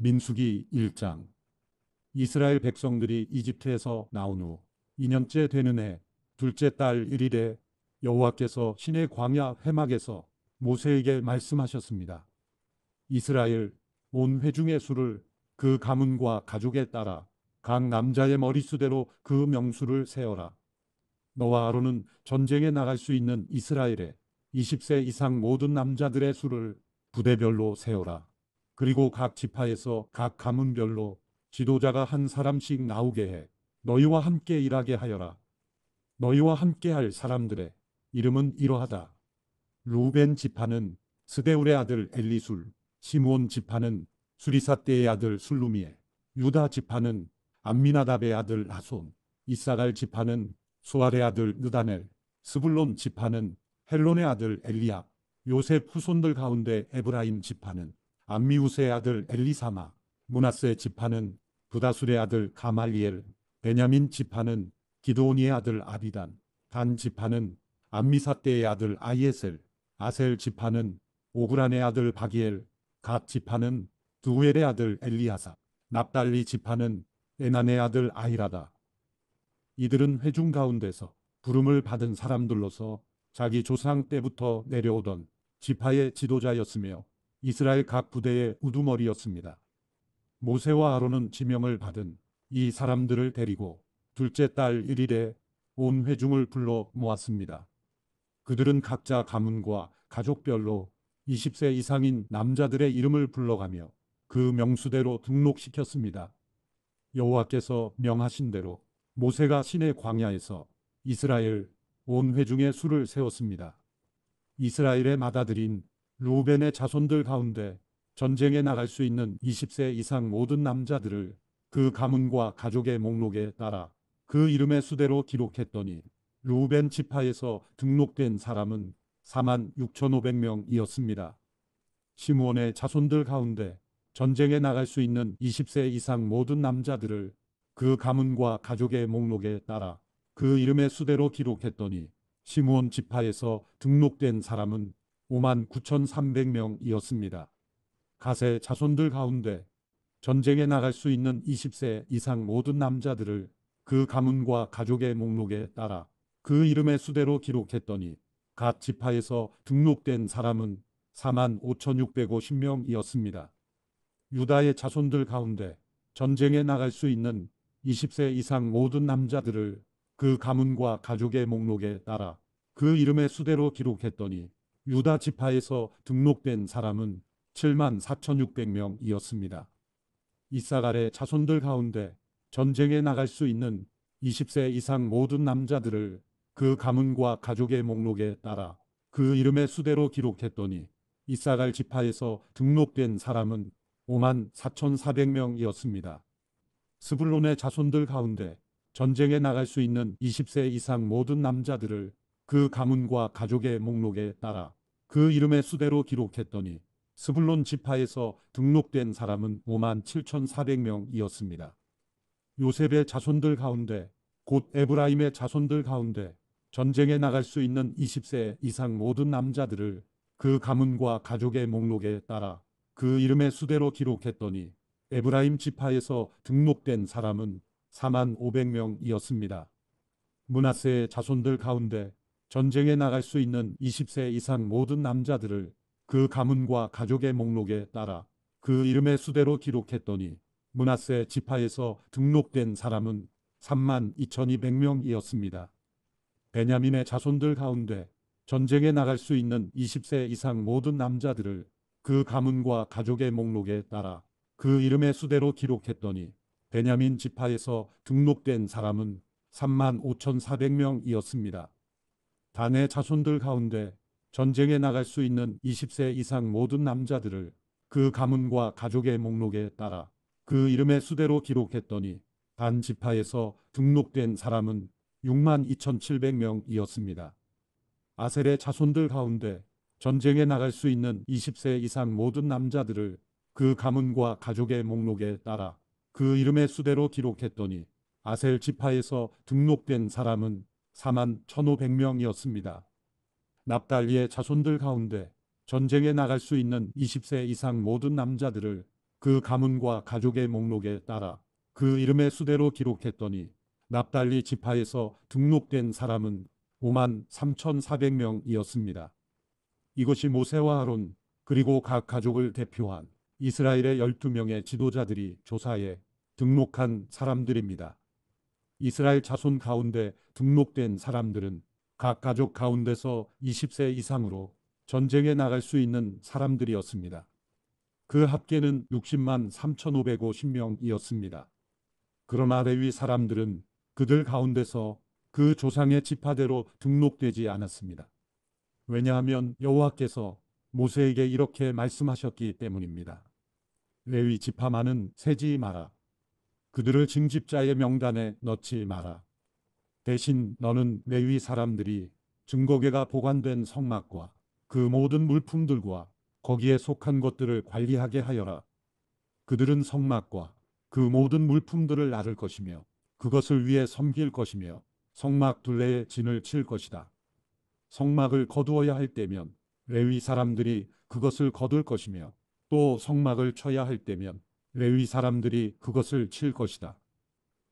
민수기 1장. 이스라엘 백성들이 이집트에서 나온 후 2년째 되는 해 둘째 달 1일에 여호와께서 시내 광야 회막에서 모세에게 말씀하셨습니다. 이스라엘 온 회중의 수를 그 가문과 가족에 따라 각 남자의 머릿수대로 그 명수를 세어라. 너와 아론은 전쟁에 나갈 수 있는 이스라엘의 20세 이상 모든 남자들의 수를 부대별로 세어라. 그리고 각 지파에서 각 가문별로 지도자가 한 사람씩 나오게 해 너희와 함께 일하게 하여라. 너희와 함께 할 사람들의 이름은 이러하다. 루벤 지파는 스데울의 아들 엘리술, 시므온 지파는 수리사떼의 아들 술루미에, 유다 지파는 암미나답의 아들 나손, 이사갈 지파는 수알의 아들 느다넬, 스불론 지파는 헬론의 아들 엘리압, 요셉 후손들 가운데 에브라임 지파는 암미우스의 아들 엘리사마, 므낫세 지파는 부다술의 아들 가말리엘, 베냐민 지파는 기드오니의 아들 아비단, 단 지파는 암미사떼의 아들 아이에셀, 아셀 지파는 오그란의 아들 바기엘, 갓 지파는 두엘의 아들 엘리아사, 납달리 지파는 에난의 아들 아히라다. 이들은 회중 가운데서 부름을 받은 사람들로서 자기 조상 때부터 내려오던 지파의 지도자였으며 이스라엘 각 부대의 우두머리였습니다. 모세와 아론은 지명을 받은 이 사람들을 데리고 둘째 달 1일에 온 회중을 불러 모았습니다. 그들은 각자 가문과 가족별로 20세 이상인 남자들의 이름을 불러가며 그 명수대로 등록시켰습니다. 여호와께서 명하신 대로 모세가 시내 광야에서 이스라엘 온 회중의 수를 세웠습니다. 이스라엘의 맏아들인 루벤의 자손들 가운데 전쟁에 나갈 수 있는 20세 이상 모든 남자들을 그 가문과 가족의 목록에 따라 그 이름의 수대로 기록했더니 루벤 지파에서 등록된 사람은 46,500명이었습니다. 시므온의 자손들 가운데 전쟁에 나갈 수 있는 20세 이상 모든 남자들을 그 가문과 가족의 목록에 따라 그 이름의 수대로 기록했더니 시므온 지파에서 등록된 사람은 59,300명이었습니다. 갓의 자손들 가운데 전쟁에 나갈 수 있는 20세 이상 모든 남자들을 그 가문과 가족의 목록에 따라 그 이름의 수대로 기록했더니 갓 지파에서 등록된 사람은 45,650명이었습니다. 유다의 자손들 가운데 전쟁에 나갈 수 있는 20세 이상 모든 남자들을 그 가문과 가족의 목록에 따라 그 이름의 수대로 기록했더니 유다 지파에서 등록된 사람은 74,600명이었습니다. 이사갈의 자손들 가운데 전쟁에 나갈 수 있는 20세 이상 모든 남자들을 그 가문과 가족의 목록에 따라 그 이름의 수대로 기록했더니 이사갈 지파에서 등록된 사람은 54,400명이었습니다. 스불론의 자손들 가운데 전쟁에 나갈 수 있는 20세 이상 모든 남자들을 그 가문과 가족의 목록에 따라 그 이름의 수대로 기록했더니 스불론 지파에서 등록된 사람은 57,400명이었습니다. 요셉의 자손들 가운데 곧 에브라임의 자손들 가운데 전쟁에 나갈 수 있는 20세 이상 모든 남자들을 그 가문과 가족의 목록에 따라 그 이름의 수대로 기록했더니 에브라임 지파에서 등록된 사람은 45,000명이었습니다. 므낫세의 자손들 가운데 전쟁에 나갈 수 있는 20세 이상 모든 남자들을 그 가문과 가족의 목록에 따라 그 이름의 수대로 기록했더니 므낫세 지파에서 등록된 사람은 32,200명이었습니다. 베냐민의 자손들 가운데 전쟁에 나갈 수 있는 20세 이상 모든 남자들을 그 가문과 가족의 목록에 따라 그 이름의 수대로 기록했더니 베냐민 지파에서 등록된 사람은 35,400명이었습니다. 단의 자손들 가운데 전쟁에 나갈 수 있는 20세 이상 모든 남자들을 그 가문과 가족의 목록에 따라 그 이름의 수대로 기록했더니 단 지파에서 등록된 사람은 62,700명이었습니다. 아셀의 자손들 가운데 전쟁에 나갈 수 있는 20세 이상 모든 남자들을 그 가문과 가족의 목록에 따라 그 이름의 수대로 기록했더니 아셀 지파에서 등록된 사람은 41,500명이었습니다. 납달리의 자손들 가운데 전쟁에 나갈 수 있는 20세 이상 모든 남자들을 그 가문과 가족의 목록에 따라 그 이름의 수대로 기록했더니 납달리 지파에서 등록된 사람은 5만 3,400명이었습니다. 이것이 모세와 아론 그리고 각 가족을 대표한 이스라엘의 12명의 지도자들이 조사에 등록한 사람들입니다. 이스라엘 자손 가운데 등록된 사람들은 각 가족 가운데서 20세 이상으로 전쟁에 나갈 수 있는 사람들이었습니다. 그 합계는 60만 3,550명이었습니다. 그러나 레위 사람들은 그들 가운데서 그 조상의 지파대로 등록되지 않았습니다. 왜냐하면 여호와께서 모세에게 이렇게 말씀하셨기 때문입니다. 레위 지파만은 세지 마라. 그들을 징집자의 명단에 넣지 마라. 대신 너는 레위 사람들이 증거궤가 보관된 성막과 그 모든 물품들과 거기에 속한 것들을 관리하게 하여라. 그들은 성막과 그 모든 물품들을 나를 것이며 그것을 위해 섬길 것이며 성막 둘레에 진을 칠 것이다. 성막을 거두어야 할 때면 레위 사람들이 그것을 거둘 것이며 또 성막을 쳐야 할 때면 레위 사람들이 그것을 칠 것이다.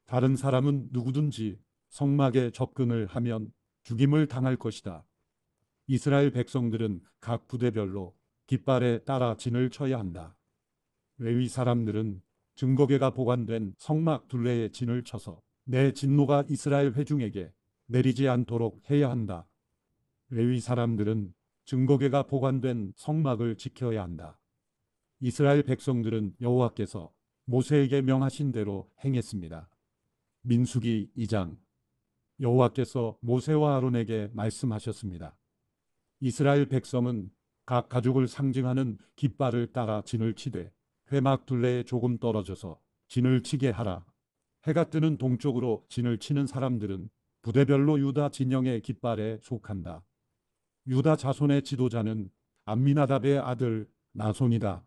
다른 사람은 누구든지 성막에 접근을 하면 죽임을 당할 것이다. 이스라엘 백성들은 각 부대별로 깃발에 따라 진을 쳐야 한다. 레위 사람들은 증거궤가 보관된 성막 둘레에 진을 쳐서 내 진노가 이스라엘 회중에게 내리지 않도록 해야 한다. 레위 사람들은 증거궤가 보관된 성막을 지켜야 한다. 이스라엘 백성들은 여호와께서 모세에게 명하신 대로 행했습니다. 민수기 2장. 여호와께서 모세와 아론에게 말씀하셨습니다. 이스라엘 백성은 각 가족을 상징하는 깃발을 따라 진을 치되 회막 둘레에 조금 떨어져서 진을 치게 하라. 해가 뜨는 동쪽으로 진을 치는 사람들은 부대별로 유다 진영의 깃발에 속한다. 유다 자손의 지도자는 암미나답의 아들 나손이다.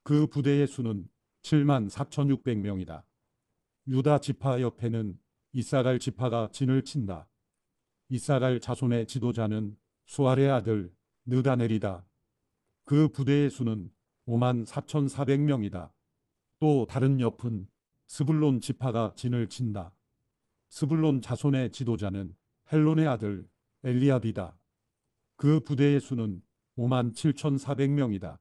그 부대의 수는 7만 4,600명이다. 유다 지파 옆에는 이사갈 지파가 진을 친다. 이사갈 자손의 지도자는 수알의 아들 느다넬이다. 그 부대의 수는 5만 4,400명이다. 또 다른 옆은 스불론 지파가 진을 친다. 스불론 자손의 지도자는 헬론의 아들 엘리압이다. 그 부대의 수는 5만 7,400명이다.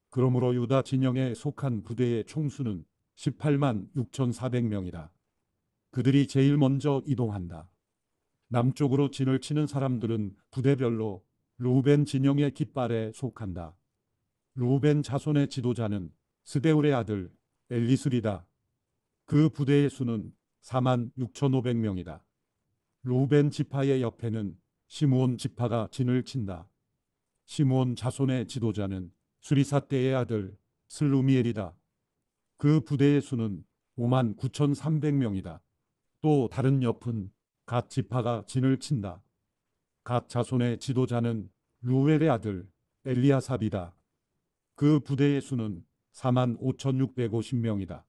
그러므로 유다 진영에 속한 부대의 총수는 18만 6,400명이다. 그들이 제일 먼저 이동한다. 남쪽으로 진을 치는 사람들은 부대별로 르우벤 진영의 깃발에 속한다. 르우벤 자손의 지도자는 스데울의 아들 엘리술이다. 그 부대의 수는 4만 6,500명이다. 르우벤 지파의 옆에는 시므온 지파가 진을 친다. 시므온 자손의 지도자는 수리사떼의 아들 슬루미엘이다. 그 부대의 수는 5만 9,300명이다. 또 다른 옆은 갓 지파가 진을 친다. 갓 자손의 지도자는 루엘의 아들 엘리아삽이다. 그 부대의 수는 4만 5,650명이다.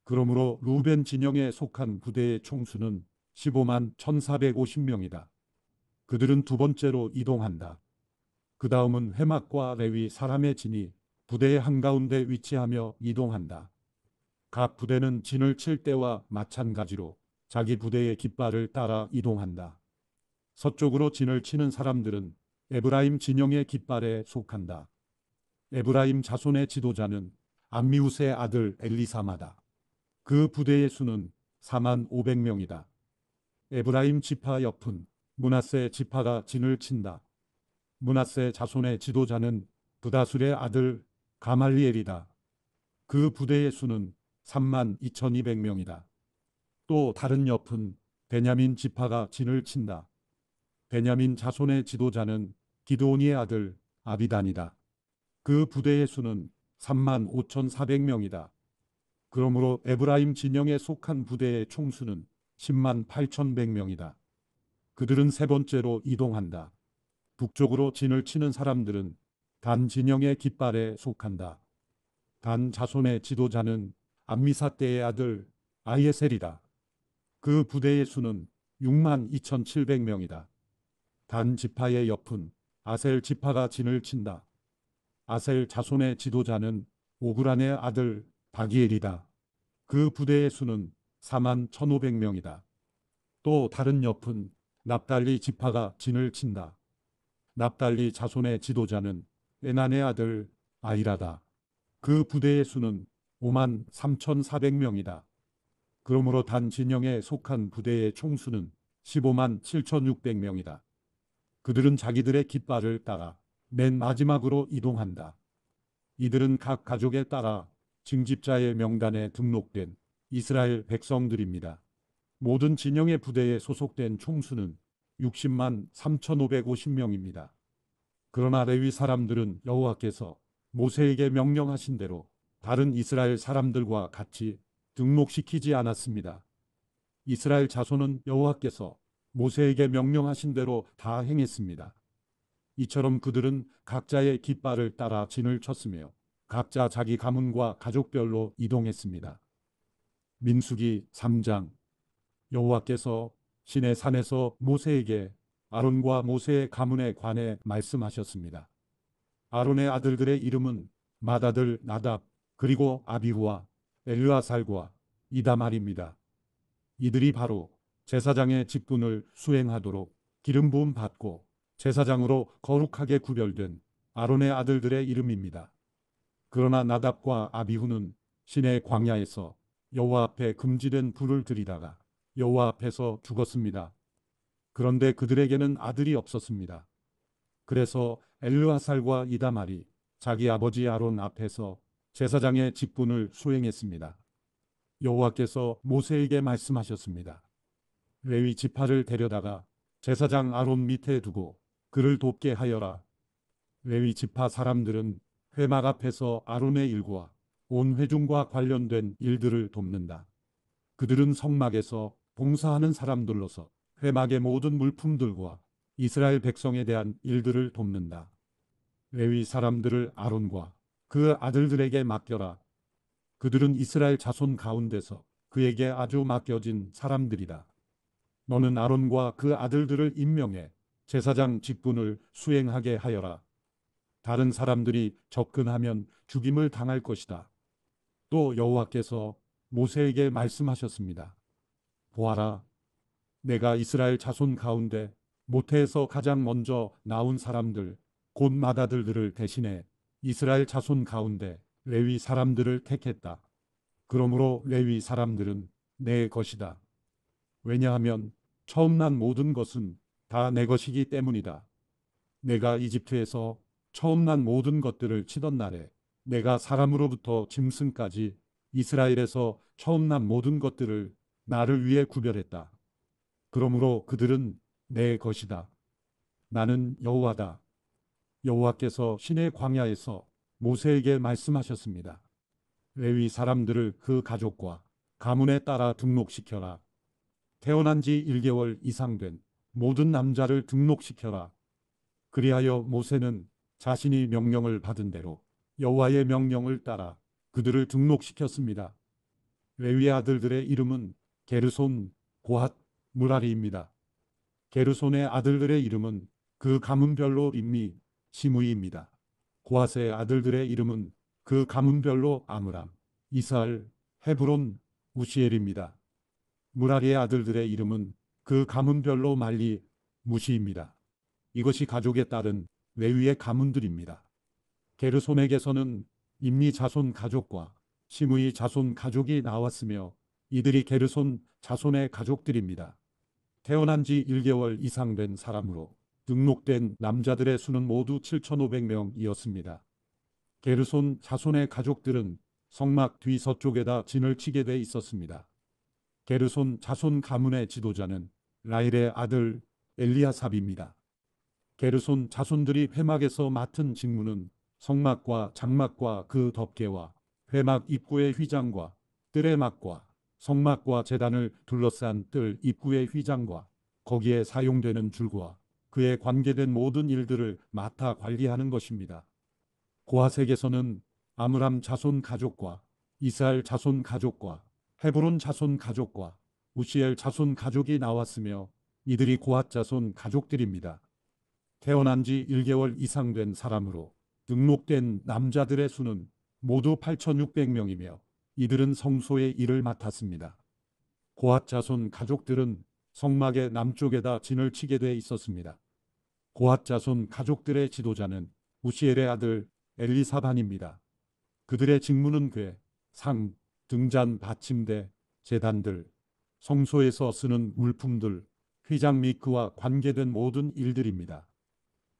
그러므로 루벤 진영에 속한 부대의 총수는 15만 1,450명이다. 그들은 두 번째로 이동한다. 그 다음은 회막과 레위 사람의 진이 부대의 한가운데 위치하며 이동한다. 각 부대는 진을 칠 때와 마찬가지로 자기 부대의 깃발을 따라 이동한다. 서쪽으로 진을 치는 사람들은 에브라임 진영의 깃발에 속한다. 에브라임 자손의 지도자는 암미우스의 아들 엘리사마다. 그 부대의 수는 4만 500명이다. 에브라임 지파 옆은 므낫세 지파가 진을 친다. 므낫세 자손의 지도자는 브다술의 아들 가말리엘이다. 그 부대의 수는 3만 2,200명이다. 또 다른 옆은 베냐민 지파가 진을 친다. 베냐민 자손의 지도자는 기드온이의 아들 아비단이다. 그 부대의 수는 3만 5,400명이다. 그러므로 에브라임 진영에 속한 부대의 총수는 10만 8,100명이다. 그들은 세 번째로 이동한다. 북쪽으로 진을 치는 사람들은 단 진영의 깃발에 속한다. 단 자손의 지도자는 암미사떼의 아들 아이에셀이다. 그 부대의 수는 6만 2,700명이다. 단 지파의 옆은 아셀 지파가 진을 친다. 아셀 자손의 지도자는 오그란의 아들 바기엘이다. 그 부대의 수는 4만 1,500명이다. 또 다른 옆은 납달리 지파가 진을 친다. 납달리 자손의 지도자는 에난의 아들 아이라다. 그 부대의 수는 5만 3,400명이다. 그러므로 단 진영에 속한 부대의 총수는 15만 7,600명이다. 그들은 자기들의 깃발을 따라 맨 마지막으로 이동한다. 이들은 각 가족에 따라 징집자의 명단에 등록된 이스라엘 백성들입니다. 모든 진영의 부대에 소속된 총수는 60만 3,550명입니다. 그러나 레위 사람들은 여호와께서 모세에게 명령하신 대로 다른 이스라엘 사람들과 같이 등록시키지 않았습니다. 이스라엘 자손은 여호와께서 모세에게 명령하신 대로 다 행했습니다. 이처럼 그들은 각자의 깃발을 따라 진을 쳤으며 각자 자기 가문과 가족별로 이동했습니다. 민수기 3장. 여호와께서 시내 산에서 모세에게 아론과 모세의 가문에 관해 말씀하셨습니다. 아론의 아들들의 이름은 맏아들 나답, 그리고 아비후와 엘르아살과 이다말입니다. 이들이 바로 제사장의 직분을 수행하도록 기름 부음 받고 제사장으로 거룩하게 구별된 아론의 아들들의 이름입니다. 그러나 나답과 아비후는 시내 광야에서 여호와 앞에 금지된 불을 들이다가 여호와 앞에서 죽었습니다. 그런데 그들에게는 아들이 없었습니다. 그래서 엘르아살과 이다말이 자기 아버지 아론 앞에서 제사장의 직분을 수행했습니다. 여호와께서 모세에게 말씀하셨습니다. 레위 지파를 데려다가 제사장 아론 밑에 두고 그를 돕게 하여라. 레위 지파 사람들은 회막 앞에서 아론의 일과 온 회중과 관련된 일들을 돕는다. 그들은 성막에서 봉사하는 사람들로서 회막의 모든 물품들과 이스라엘 백성에 대한 일들을 돕는다. 레위 사람들을 아론과 그 아들들에게 맡겨라. 그들은 이스라엘 자손 가운데서 그에게 아주 맡겨진 사람들이다. 너는 아론과 그 아들들을 임명해 제사장 직분을 수행하게 하여라. 다른 사람들이 접근하면 죽임을 당할 것이다. 또 여호와께서 모세에게 말씀하셨습니다. 보아라, 내가 이스라엘 자손 가운데 모태에서 가장 먼저 나온 사람들, 곧 맏아들들을 대신해 이스라엘 자손 가운데 레위 사람들을 택했다. 그러므로 레위 사람들은 내 것이다. 왜냐하면 처음 난 모든 것은 다 내 것이기 때문이다. 내가 이집트에서 처음 난 모든 것들을 치던 날에 내가 사람으로부터 짐승까지 이스라엘에서 처음 난 모든 것들을 나를 위해 구별했다. 그러므로 그들은 내 것이다. 나는 여호와다. 여호와께서 시내 광야에서 모세에게 말씀하셨습니다. 레위 사람들을 그 가족과 가문에 따라 등록시켜라. 태어난 지 1개월 이상 된 모든 남자를 등록시켜라. 그리하여 모세는 자신이 명령을 받은 대로 여호와의 명령을 따라 그들을 등록시켰습니다. 레위의 아들들의 이름은 게르손, 고핫, 무라리입니다. 게르손의 아들들의 이름은 그 가문별로 임미, 시므이입니다. 고핫의 아들들의 이름은 그 가문별로 아므람, 이스할, 헤브론, 우시엘입니다. 무라리의 아들들의 이름은 그 가문별로 말리, 무시입니다. 이것이 가족에 따른 레위의 가문들입니다. 게르손에게서는 임리 자손 가족과 시므이 자손 가족이 나왔으며 이들이 게르손 자손의 가족들입니다. 태어난 지 1개월 이상 된 사람으로 등록된 남자들의 수는 모두 7,500명이었습니다. 게르손 자손의 가족들은 성막 뒤 서쪽에다 진을 치게 돼 있었습니다. 게르손 자손 가문의 지도자는 라일의 아들 엘리아삽입니다. 게르손 자손들이 회막에서 맡은 직무는 성막과 장막과 그 덮개와 회막 입구의 휘장과 뜰의 막과 성막과 제단을 둘러싼 뜰 입구의 휘장과 거기에 사용되는 줄과 그에 관계된 모든 일들을 맡아 관리하는 것입니다. 고핫에게서는 아므람 자손 가족과 이스할 자손 가족과 헤브론 자손 가족과 우시엘 자손 가족이 나왔으며 이들이 고핫 자손 가족들입니다. 태어난 지 1개월 이상 된 사람으로 등록된 남자들의 수는 모두 8,600명이며 이들은 성소의 일을 맡았습니다. 고핫 자손 가족들은 성막의 남쪽에다 진을 치게 돼 있었습니다. 고핫 자손 가족들의 지도자는 우시엘의 아들 엘리사반입니다. 그들의 직무는 궤, 상, 등잔, 받침대, 제단들, 성소에서 쓰는 물품들, 휘장 및 그와 관계된 모든 일들입니다.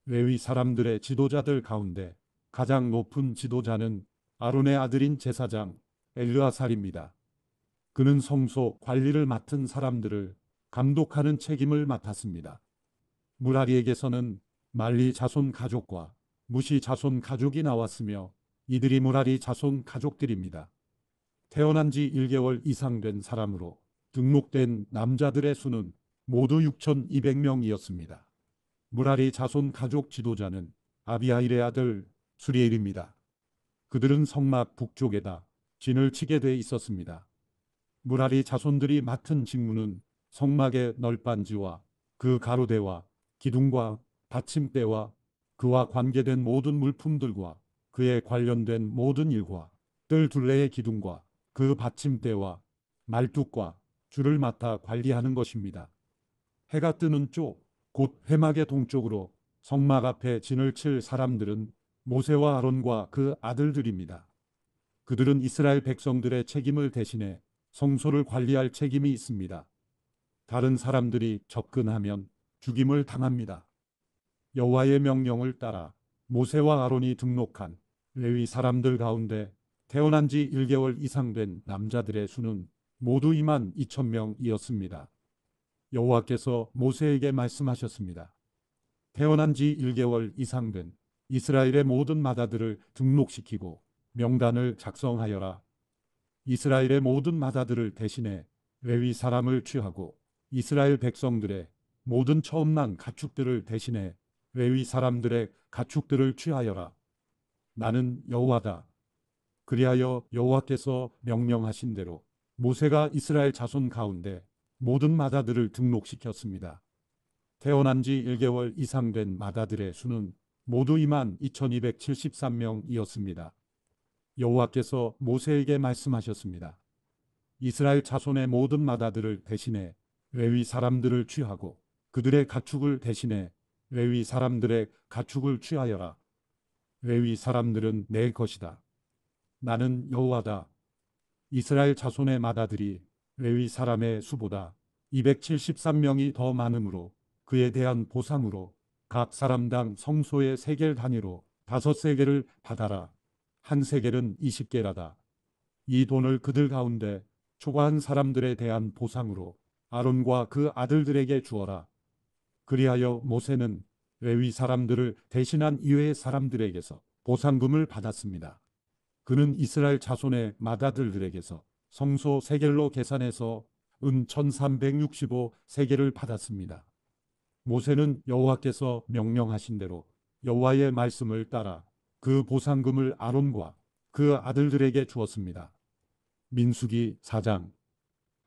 레위 사람들의 지도자들 가운데 가장 높은 지도자는 아론의 아들인 제사장 엘르아살입니다. 그는 성소 관리를 맡은 사람들을 감독하는 책임을 맡았습니다. 무라리에게서는 말리 자손 가족과 무시 자손 가족이 나왔으며 이들이 무라리 자손 가족들입니다. 태어난 지 1개월 이상 된 사람으로 등록된 남자들의 수는 모두 6,200명이었습니다. 무라리 자손 가족 지도자는 아비아일의 아들 수리엘입니다. 그들은 성막 북쪽에다 진을 치게 돼 있었습니다. 무라리 자손들이 맡은 직무는 성막의 널빤지와 그 가로대와 기둥과 받침대와 그와 관계된 모든 물품들과 그에 관련된 모든 일과 뜰 둘레의 기둥과 그 받침대와 말뚝과 줄을 맡아 관리하는 것입니다. 해가 뜨는 쪽, 곧 회막의 동쪽으로 성막 앞에 진을 칠 사람들은 모세와 아론과 그 아들들입니다. 그들은 이스라엘 백성들의 책임을 대신해 성소를 관리할 책임이 있습니다. 다른 사람들이 접근하면 죽임을 당합니다. 여호와의 명령을 따라 모세와 아론이 등록한 레위 사람들 가운데 태어난 지 1개월 이상 된 남자들의 수는 모두 22,000명이었습니다. 여호와께서 모세에게 말씀하셨습니다. 태어난 지 1개월 이상 된 이스라엘의 모든 마다들을 등록시키고 명단을 작성하여라. 이스라엘의 모든 마다들을 대신해 레위 사람을 취하고 이스라엘 백성들의 모든 처음 난 가축들을 대신해 레위 사람들의 가축들을 취하여라. 나는 여호와다. 그리하여 여호와께서 명령하신 대로 모세가 이스라엘 자손 가운데 모든 마다들을 등록시켰습니다. 태어난 지 1개월 이상 된 마다들의 수는 모두 22,273명이었습니다. 여호와께서 모세에게 말씀하셨습니다. 이스라엘 자손의 모든 마다들을 대신해 레위 사람들을 취하고 그들의 가축을 대신해 레위 사람들의 가축을 취하여라. 레위 사람들은 내 것이다. 나는 여호와다. 이스라엘 자손의 마다들이 레위 사람의 수보다 273명이 더 많으므로 그에 대한 보상으로 각 사람당 성소의 세겔 단위로 5세겔을 받아라. 한 세겔은 20게라다. 이 돈을 그들 가운데 초과한 사람들에 대한 보상으로 아론과 그 아들들에게 주어라. 그리하여 모세는 레위 사람들을 대신한 이외의 사람들에게서 보상금을 받았습니다. 그는 이스라엘 자손의 맏아들들에게서 성소 세겔로 계산해서 은 1365 세겔을 받았습니다. 모세는 여호와께서 명령하신 대로 여호와의 말씀을 따라 그 보상금을 아론과 그 아들들에게 주었습니다. 민수기 4장.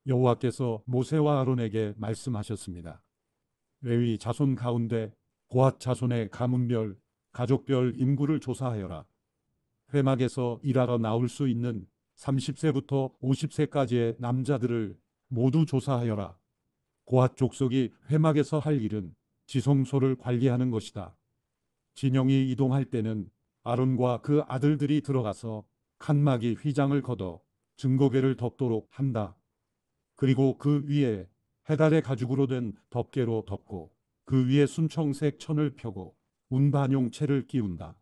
여호와께서 모세와 아론에게 말씀하셨습니다. 레위 자손 가운데 고핫 자손의 가문별, 가족별 인구를 조사하여라. 회막에서 일하러 나올 수 있는 30세부터 50세까지의 남자들을 모두 조사하여라. 고핫 족속이 회막에서 할 일은 지성소를 관리하는 것이다. 진영이 이동할 때는 아론과 그 아들들이 들어가서 칸막이 휘장을 걷어 증거궤를 덮도록 한다. 그리고 그 위에 해달의 가죽으로 된 덮개로 덮고 그 위에 순청색 천을 펴고 운반용체를 끼운다.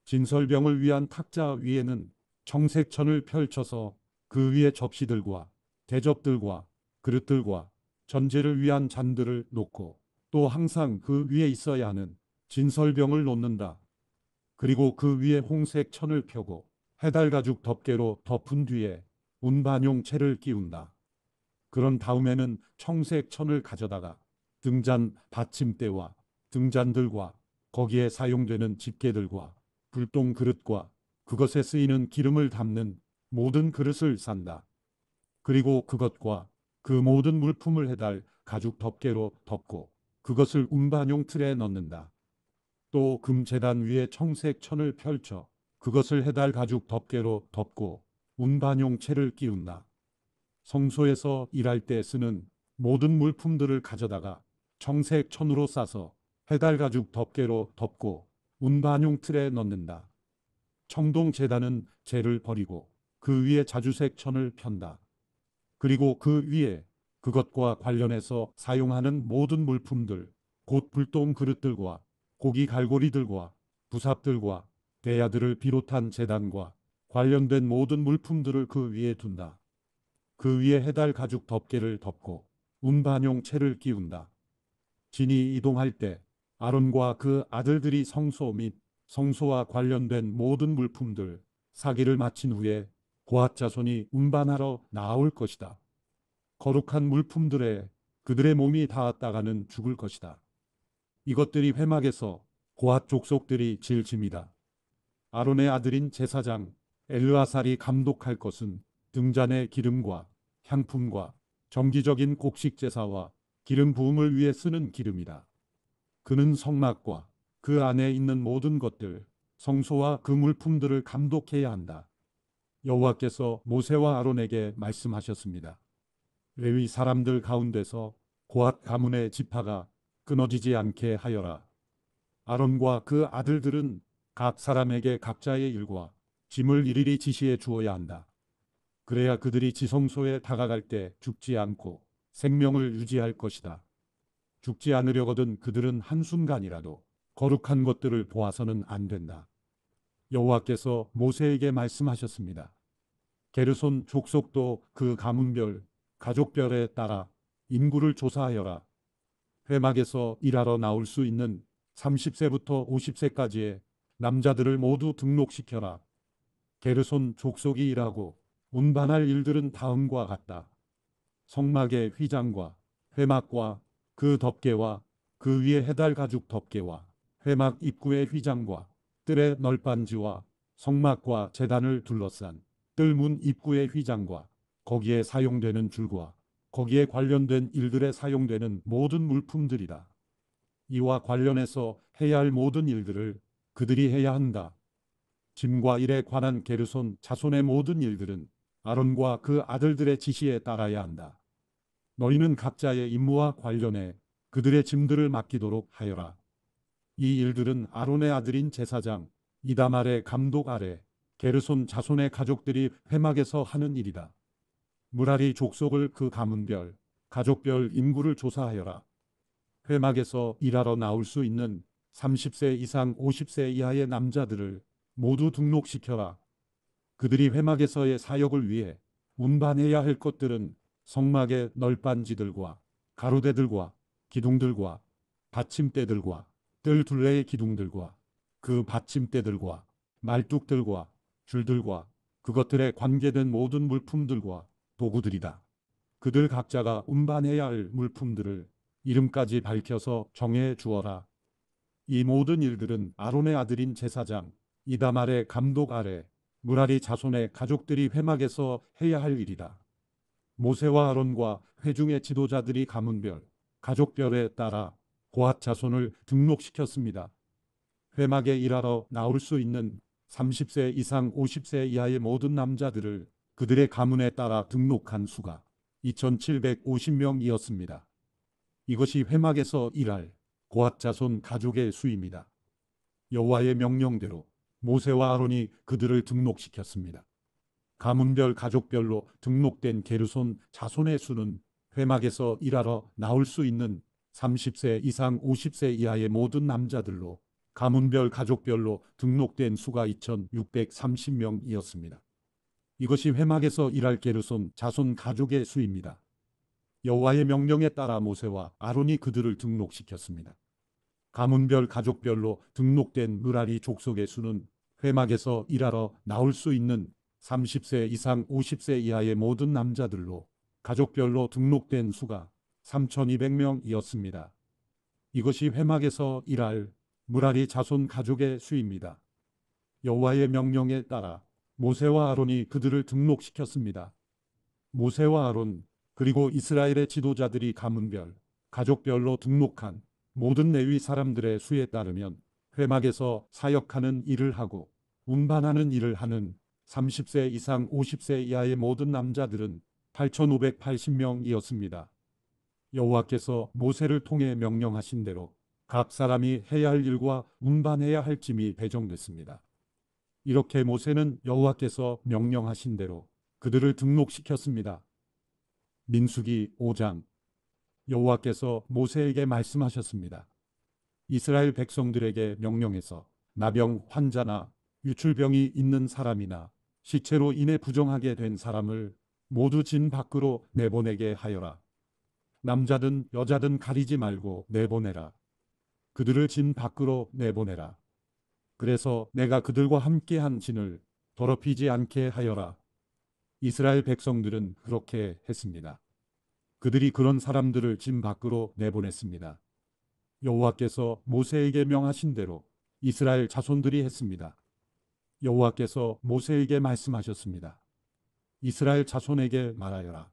진설병을 위한 탁자 위에는 청색천을 펼쳐서 그 위에 접시들과 대접들과 그릇들과 전제를 위한 잔들을 놓고 또 항상 그 위에 있어야 하는 진설병을 놓는다. 그리고 그 위에 홍색 천을 펴고 해달 가죽 덮개로 덮은 뒤에 운반용 채를 끼운다. 그런 다음에는 청색 천을 가져다가 등잔 받침대와 등잔들과 거기에 사용되는 집게들과 불똥 그릇과 그것에 쓰이는 기름을 담는 모든 그릇을 산다. 그리고 그것과 그 모든 물품을 해달 가죽 덮개로 덮고 그것을 운반용 틀에 넣는다. 또 금제단 위에 청색 천을 펼쳐 그것을 해달 가죽 덮개로 덮고 운반용 채를 끼운다. 성소에서 일할 때 쓰는 모든 물품들을 가져다가 청색 천으로 싸서 해달 가죽 덮개로 덮고 운반용 틀에 넣는다. 청동 제단은 재를 버리고 그 위에 자주색 천을 편다. 그리고 그 위에 그것과 관련해서 사용하는 모든 물품들, 곧 불똥 그릇들과 고기 갈고리들과 부삽들과 대야들을 비롯한 제단과 관련된 모든 물품들을 그 위에 둔다. 그 위에 해달 가죽 덮개를 덮고 운반용 채를 끼운다. 진이 이동할 때 아론과 그 아들들이 성소 및 성소와 관련된 모든 물품들, 사기를 마친 후에 고앗 자손이 운반하러 나올 것이다. 거룩한 물품들에 그들의 몸이 닿았다가는 죽을 것이다. 이것들이 회막에서 고앗 족속들이 질 짐이다. 아론의 아들인 제사장 엘르아살이 감독할 것은 등잔의 기름과 향품과 정기적인 곡식 제사와 기름 부음을 위해 쓰는 기름이다. 그는 성막과 그 안에 있는 모든 것들, 성소와 그 물품들을 감독해야 한다. 여호와께서 모세와 아론에게 말씀하셨습니다. 레위 사람들 가운데서 고앗 가문의 지파가 끊어지지 않게 하여라. 아론과 그 아들들은 각 사람에게 각자의 일과 짐을 일일이 지시해 주어야 한다. 그래야 그들이 지성소에 다가갈 때 죽지 않고 생명을 유지할 것이다. 죽지 않으려거든 그들은 한순간이라도 거룩한 것들을 보아서는 안 된다. 여호와께서 모세에게 말씀하셨습니다. 게르손 족속도 그 가문별, 가족별에 따라 인구를 조사하여라. 회막에서 일하러 나올 수 있는 30세부터 50세까지의 남자들을 모두 등록시켜라. 게르손 족속이 일하고 운반할 일들은 다음과 같다. 성막의 휘장과 회막과 그 덮개와 그 위에 해달 가죽 덮개와 회막 입구의 휘장과 뜰의 널빤지와 성막과 제단을 둘러싼 뜰문 입구의 휘장과 거기에 사용되는 줄과 거기에 관련된 일들에 사용되는 모든 물품들이다. 이와 관련해서 해야 할 모든 일들을 그들이 해야 한다. 짐과 일에 관한 게르손 자손의 모든 일들은 아론과 그 아들들의 지시에 따라야 한다. 너희는 각자의 임무와 관련해 그들의 짐들을 맡기도록 하여라. 이 일들은 아론의 아들인 제사장 이다말의 감독 아래 게르손 자손의 가족들이 회막에서 하는 일이다. 무라리 족속을 그 가문별, 가족별 인구를 조사하여라. 회막에서 일하러 나올 수 있는 30세 이상 50세 이하의 남자들을 모두 등록시켜라. 그들이 회막에서의 사역을 위해 운반해야 할 것들은 성막의 널빤지들과 가로대들과 기둥들과 받침대들과 뜰 둘레의 기둥들과 그 받침대들과 말뚝들과 줄들과 그것들에 관계된 모든 물품들과 도구들이다. 그들 각자가 운반해야 할 물품들을 이름까지 밝혀서 정해 주어라. 이 모든 일들은 아론의 아들인 제사장 이다말의 감독 아래 무라리 자손의 가족들이 회막에서 해야 할 일이다. 모세와 아론과 회중의 지도자들이 가문별, 가족별에 따라 고앗 자손을 등록시켰습니다. 회막에 일하러 나올 수 있는 30세 이상 50세 이하의 모든 남자들을 그들의 가문에 따라 등록한 수가 2750명이었습니다. 이것이 회막에서 일할 고앗 자손 가족의 수입니다. 여호와의 명령대로 모세와 아론이 그들을 등록시켰습니다. 가문별 가족별로 등록된 게르손 자손의 수는 회막에서 일하러 나올 수 있는 30세 이상 50세 이하의 모든 남자들로 가문별 가족별로 등록된 수가 2630명이었습니다. 이것이 회막에서 일할 게르손 자손 가족의 수입니다. 여호와의 명령에 따라 모세와 아론이 그들을 등록시켰습니다. 가문별 가족별로 등록된 무라리 족속의 수는 회막에서 일하러 나올 수 있는 30세 이상 50세 이하의 모든 남자들로 가족별로 등록된 수가 3200명이었습니다. 이것이 회막에서 일할 무라리 자손 가족의 수입니다. 여호와의 명령에 따라 모세와 아론이 그들을 등록시켰습니다. 모세와 아론 그리고 이스라엘의 지도자들이 가문별, 가족별로 등록한 모든 레위 사람들의 수에 따르면 회막에서 사역하는 일을 하고 운반하는 일을 하는 30세 이상 50세 이하의 모든 남자들은 8,580명이었습니다. 여호와께서 모세를 통해 명령하신 대로 각 사람이 해야 할 일과 운반해야 할 짐이 배정됐습니다. 이렇게 모세는 여호와께서 명령하신 대로 그들을 등록시켰습니다. 민수기 5장. 여호와께서 모세에게 말씀하셨습니다. 이스라엘 백성들에게 명령해서 나병 환자나 유출병이 있는 사람이나 시체로 인해 부정하게 된 사람을 모두 진 밖으로 내보내게 하여라. 남자든 여자든 가리지 말고 내보내라. 그들을 진 밖으로 내보내라. 그래서 내가 그들과 함께한 진을 더럽히지 않게 하여라. 이스라엘 백성들은 그렇게 했습니다. 그들이 그런 사람들을 진 밖으로 내보냈습니다. 여호와께서 모세에게 명하신 대로 이스라엘 자손들이 했습니다. 여호와께서 모세에게 말씀하셨습니다. 이스라엘 자손에게 말하여라.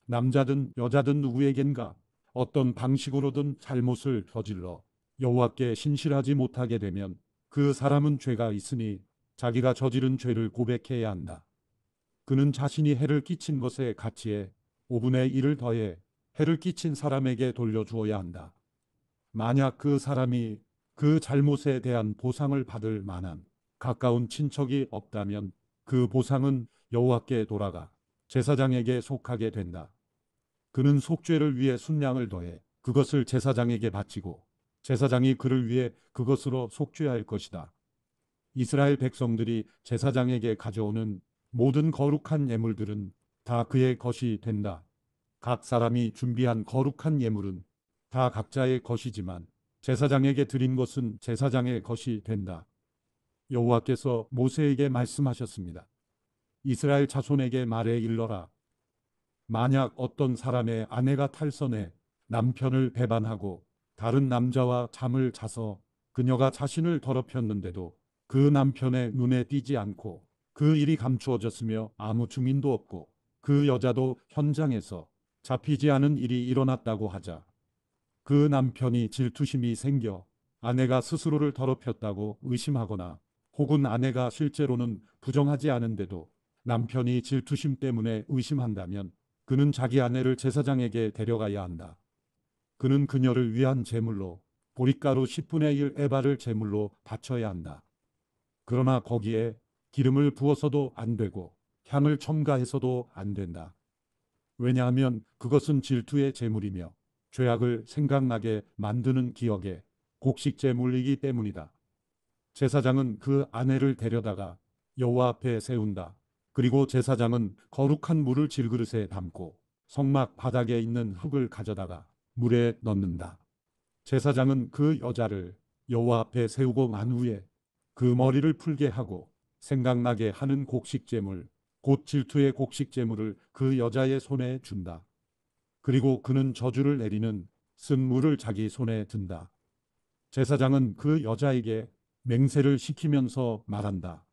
남자든 여자든 누구에겐가 어떤 방식으로든 잘못을 저질러 여호와께 신실하지 못하게 되면 그 사람은 죄가 있으니 자기가 저지른 죄를 고백해야 한다. 그는 자신이 해를 끼친 것의 가치에 5분의 1을 더해 해를 끼친 사람에게 돌려주어야 한다. 만약 그 사람이 그 잘못에 대한 보상을 받을 만한 가까운 친척이 없다면 그 보상은 여호와께 돌아가 제사장에게 속하게 된다. 그는 속죄를 위해 순양을 더해 그것을 제사장에게 바치고 제사장이 그를 위해 그것으로 속죄할 것이다. 이스라엘 백성들이 제사장에게 가져오는 모든 거룩한 예물들은 다 그의 것이 된다. 각 사람이 준비한 거룩한 예물은 다 각자의 것이지만 제사장에게 드린 것은 제사장의 것이 된다. 여호와께서 모세에게 말씀하셨습니다. 이스라엘 자손에게 말해 일러라. 만약 어떤 사람의 아내가 탈선해 남편을 배반하고 다른 남자와 잠을 자서 그녀가 자신을 더럽혔는데도 그 남편의 눈에 띄지 않고 그 일이 감추어졌으며 아무 증인도 없고 그 여자도 현장에서 잡히지 않은 일이 일어났다고 하자. 그 남편이 질투심이 생겨 아내가 스스로를 더럽혔다고 의심하거나 혹은 아내가 실제로는 부정하지 않은데도 남편이 질투심 때문에 의심한다면 그는 자기 아내를 제사장에게 데려가야 한다. 그는 그녀를 위한 제물로 보릿가루 10분의 1 에바를 제물로 바쳐야 한다. 그러나 거기에 기름을 부어서도 안 되고 향을 첨가해서도 안 된다. 왜냐하면 그것은 질투의 제물이며 죄악을 생각나게 만드는 기억의 곡식 제물이기 때문이다. 제사장은 그 아내를 데려다가 여호와 앞에 세운다. 그리고 제사장은 거룩한 물을 질그릇에 담고 성막 바닥에 있는 흙을 가져다가 물에 넣는다. 제사장은 그 여자를 여호와 앞에 세우고 난 후에 그 머리를 풀게 하고 생각나게 하는 곡식제물, 곧 질투의 곡식제물을 그 여자의 손에 준다. 그리고 그는 저주를 내리는 쓴 물을 자기 손에 든다. 제사장은 그 여자에게 맹세를 시키면서 말한다.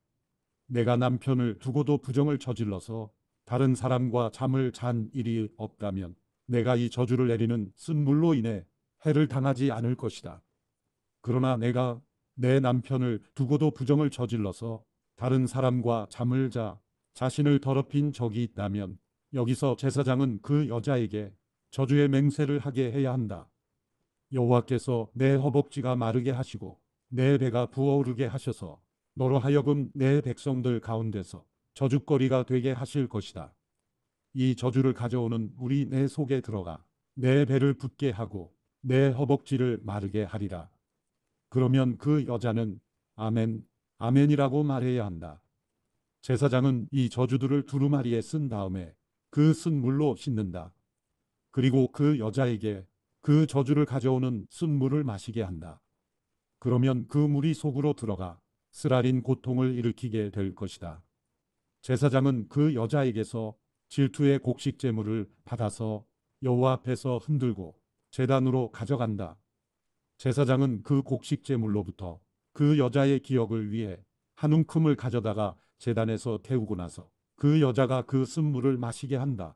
내가 남편을 두고도 부정을 저질러서 다른 사람과 잠을 잔 일이 없다면 내가 이 저주를 내리는 쓴 물로 인해 해를 당하지 않을 것이다. 그러나 내가 내 남편을 두고도 부정을 저질러서 다른 사람과 잠을 자 자신을 더럽힌 적이 있다면 여기서 제사장은 그 여자에게 저주의 맹세를 하게 해야 한다. 여호와께서 내 허벅지가 마르게 하시고 내 배가 부어오르게 하셔서 너로 하여금 내 백성들 가운데서 저주거리가 되게 하실 것이다. 이 저주를 가져오는 우리 내 속에 들어가 내 배를 붓게 하고 내 허벅지를 마르게 하리라. 그러면 그 여자는 아멘, 아멘이라고 말해야 한다. 제사장은 이 저주들을 두루마리에 쓴 다음에 그 쓴 물로 씻는다. 그리고 그 여자에게 그 저주를 가져오는 쓴 물을 마시게 한다. 그러면 그 물이 속으로 들어가 쓰라린 고통을 일으키게 될 것이다. 제사장은 그 여자에게서 질투의 곡식 제물을 받아서 여호와 앞에서 흔들고 제단으로 가져간다. 제사장은 그 곡식 제물로부터 그 여자의 기억을 위해 한 움큼을 가져다가 제단에서 태우고 나서 그 여자가 그 쓴물을 마시게 한다.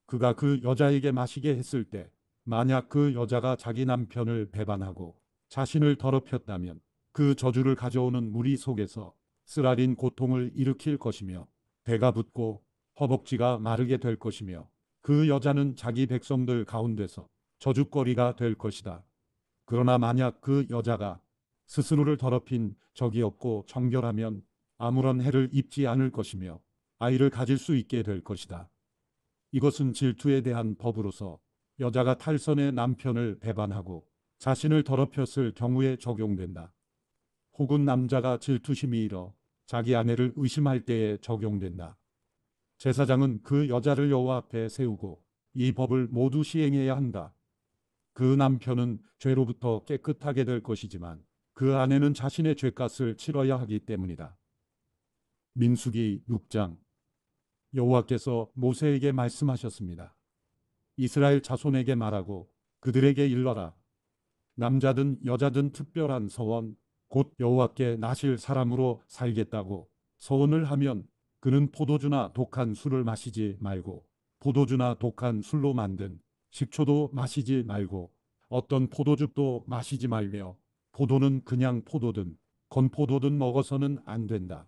그가 그 여자에게 마시게 했을 때 만약 그 여자가 자기 남편을 배반하고 자신을 더럽혔다면 그 저주를 가져오는 무리 속에서 쓰라린 고통을 일으킬 것이며 배가 붓고 허벅지가 마르게 될 것이며 그 여자는 자기 백성들 가운데서 저주거리가 될 것이다. 그러나 만약 그 여자가 스스로를 더럽힌 적이 없고 정결하면 아무런 해를 입지 않을 것이며 아이를 가질 수 있게 될 것이다. 이것은 질투에 대한 법으로서 여자가 탈선의 남편을 배반하고 자신을 더럽혔을 경우에 적용된다. 혹은 남자가 질투심이 일어 자기 아내를 의심할 때에 적용된다. 제사장은 그 여자를 여호와 앞에 세우고 이 법을 모두 시행해야 한다. 그 남편은 죄로부터 깨끗하게 될 것이지만 그 아내는 자신의 죄값을 치러야 하기 때문이다. 민수기 6장. 여호와께서 모세에게 말씀하셨습니다. 이스라엘 자손에게 말하고 그들에게 일러라. 남자든 여자든 특별한 서원 곧 여호와께 나실 사람으로 살겠다고 서원을 하면 그는 포도주나 독한 술을 마시지 말고 포도주나 독한 술로 만든 식초도 마시지 말고 어떤 포도즙도 마시지 말며 포도는 그냥 포도든 건포도든 먹어서는 안 된다.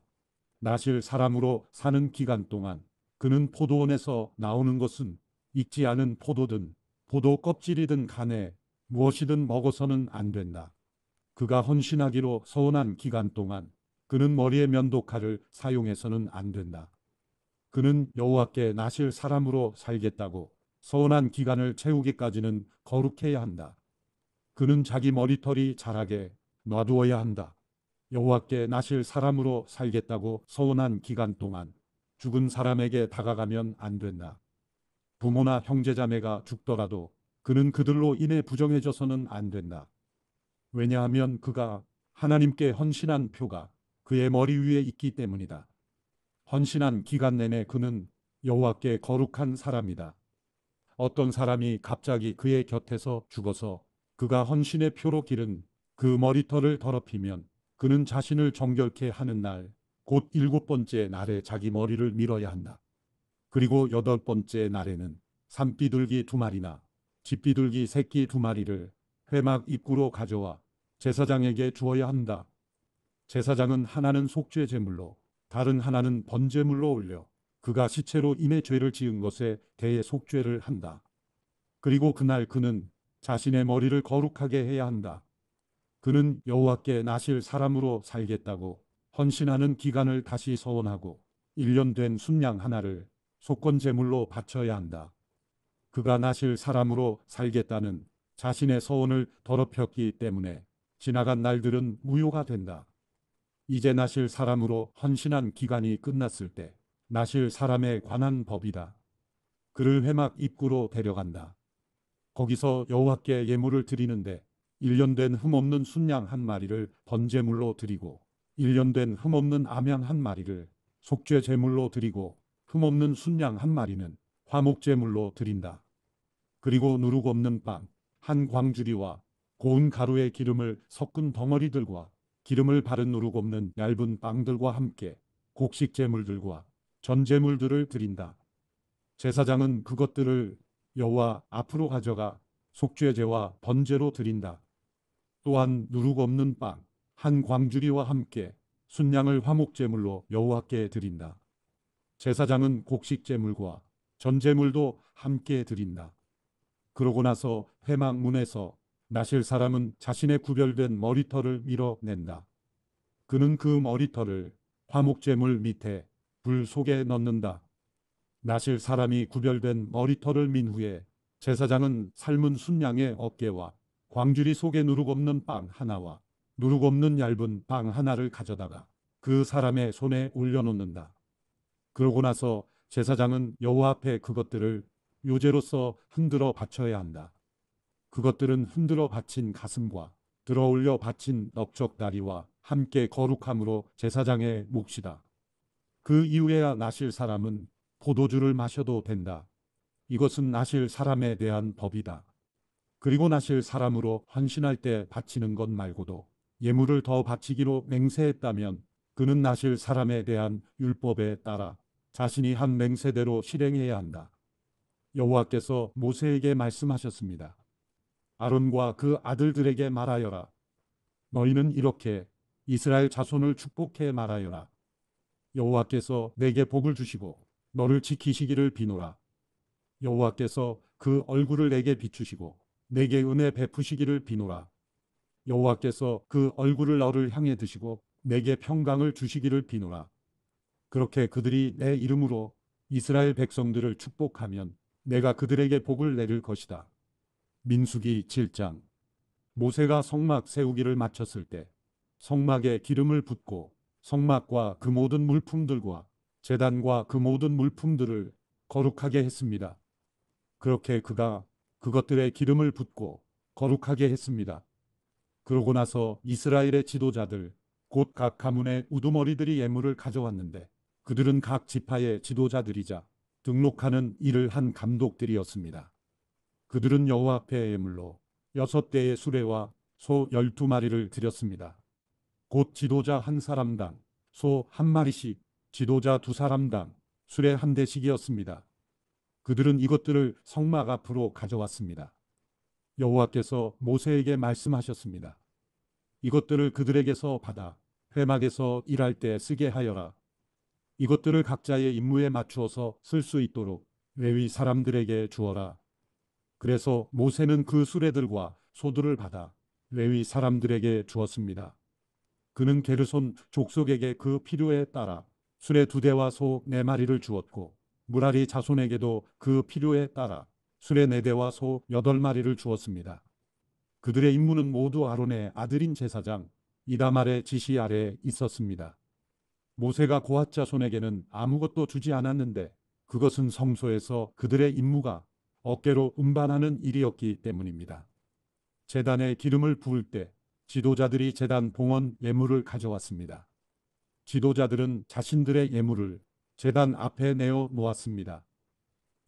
나실 사람으로 사는 기간 동안 그는 포도원에서 나오는 것은 익지 않은 포도든 포도 껍질이든 간에 무엇이든 먹어서는 안 된다. 그가 헌신하기로 서원한 기간 동안 그는 머리에 면도칼을 사용해서는 안 된다. 그는 여호와께 나실 사람으로 살겠다고 서원한 기간을 채우기까지는 거룩해야 한다. 그는 자기 머리털이 자라게 놔두어야 한다. 여호와께 나실 사람으로 살겠다고 서원한 기간 동안 죽은 사람에게 다가가면 안 된다. 부모나 형제자매가 죽더라도 그는 그들로 인해 부정해져서는 안 된다. 왜냐하면 그가 하나님께 헌신한 표가 그의 머리 위에 있기 때문이다. 헌신한 기간 내내 그는 여호와께 거룩한 사람이다. 어떤 사람이 갑자기 그의 곁에서 죽어서 그가 헌신의 표로 기른 그 머리털을 더럽히면 그는 자신을 정결케 하는 날, 곧 7번째 날에 자기 머리를 밀어야 한다. 그리고 8번째 날에는 산비둘기 2마리나 집비둘기 새끼 2마리를 회막 입구로 가져와 제사장에게 주어야 한다. 제사장은 하나는 속죄 제물로 다른 하나는 번제물로 올려 그가 시체로 인해 죄를 지은 것에 대해 속죄를 한다. 그리고 그날 그는 자신의 머리를 거룩하게 해야 한다. 그는 여호와께 나실 사람으로 살겠다고 헌신하는 기간을 다시 서원하고 1년 된 순양 하나를 속건 제물로 바쳐야 한다. 그가 나실 사람으로 살겠다는 자신의 서원을 더럽혔기 때문에 지나간 날들은 무효가 된다. 이제 나실 사람으로 헌신한 기간이 끝났을 때 나실 사람에 관한 법이다. 그를 회막 입구로 데려간다. 거기서 여호와께 예물을 드리는데 1년 된 흠없는 순양 1마리를 번제물로 드리고 1년 된 흠없는 암양 1마리를 속죄 제물로 드리고 흠없는 순양 1마리는 화목제물로 드린다. 그리고 누룩 없는 빵 한 광주리와 고운 가루에 기름을 섞은 덩어리들과 기름을 바른 누룩 없는 얇은 빵들과 함께 곡식 제물들과 전제물들을 드린다. 제사장은 그것들을 여호와 앞으로 가져가 속죄제와 번제로 드린다. 또한 누룩 없는 빵 한 광주리와 함께 순양을 화목제물로 여호와께 드린다. 제사장은 곡식 제물과 전제물도 함께 드린다. 그러고 나서 회막 문에서 나실 사람은 자신의 구별된 머리털을 밀어낸다. 그는 그 머리털을 화목제물 밑에 불 속에 넣는다. 나실 사람이 구별된 머리털을 민 후에 제사장은 삶은 순양의 어깨와 광주리 속에 누룩 없는 빵 하나와 누룩 없는 얇은 빵 하나를 가져다가 그 사람의 손에 올려놓는다. 그러고 나서 제사장은 여호와 앞에 그것들을 요제로서 흔들어 바쳐야 한다. 그것들은 흔들어 바친 가슴과 들어올려 바친 넓적다리와 함께 거룩함으로 제사장의 몫이다. 그 이후에야 나실 사람은 포도주를 마셔도 된다. 이것은 나실 사람에 대한 법이다. 그리고 나실 사람으로 헌신할 때 바치는 것 말고도 예물을 더 바치기로 맹세했다면 그는 나실 사람에 대한 율법에 따라 자신이 한 맹세대로 실행해야 한다. 여호와께서 모세에게 말씀하셨습니다. 아론과 그 아들들에게 말하여라. 너희는 이렇게 이스라엘 자손을 축복해 말하여라. 여호와께서 내게 복을 주시고 너를 지키시기를 비노라. 여호와께서 그 얼굴을 내게 비추시고 내게 은혜 베푸시기를 비노라. 여호와께서 그 얼굴을 너를 향해 드시고 내게 평강을 주시기를 비노라. 그렇게 그들이 내 이름으로 이스라엘 백성들을 축복하면 내가 그들에게 복을 내릴 것이다. 민수기 7장. 모세가 성막 세우기를 마쳤을 때 성막에 기름을 붓고 성막과 그 모든 물품들과 제단과 그 모든 물품들을 거룩하게 했습니다. 그렇게 그가 그것들에 기름을 붓고 거룩하게 했습니다. 그러고 나서 이스라엘의 지도자들 곧 각 가문의 우두머리들이 예물을 가져왔는데 그들은 각 지파의 지도자들이자 등록하는 일을 한 감독들이었습니다. 그들은 여호와 앞에 예물로 6대의 수레와 소 12마리를 드렸습니다. 곧 지도자 한 사람당 소 한 마리씩, 지도자 두 사람당 수레 한 대씩이었습니다. 그들은 이것들을 성막 앞으로 가져왔습니다. 여호와께서 모세에게 말씀하셨습니다. 이것들을 그들에게서 받아 회막에서 일할 때 쓰게 하여라. 이것들을 각자의 임무에 맞추어서 쓸 수 있도록 레위 사람들에게 주어라. 그래서 모세는 그 수레들과 소들을 받아 레위 사람들에게 주었습니다. 그는 게르손 족속에게 그 필요에 따라 수레 2대와 소 4마리를 주었고 무라리 자손에게도 그 필요에 따라 수레 4대와 소 8마리를 주었습니다. 그들의 임무는 모두 아론의 아들인 제사장 이다말의 지시 아래에 있었습니다. 모세가 고핫 자손에게는 아무것도 주지 않았는데 그것은 성소에서 그들의 임무가 어깨로 운반하는 일이었기 때문입니다. 제단에 기름을 부을 때 지도자들이 제단 봉헌 예물을 가져왔습니다. 지도자들은 자신들의 예물을 제단 앞에 내어 놓았습니다.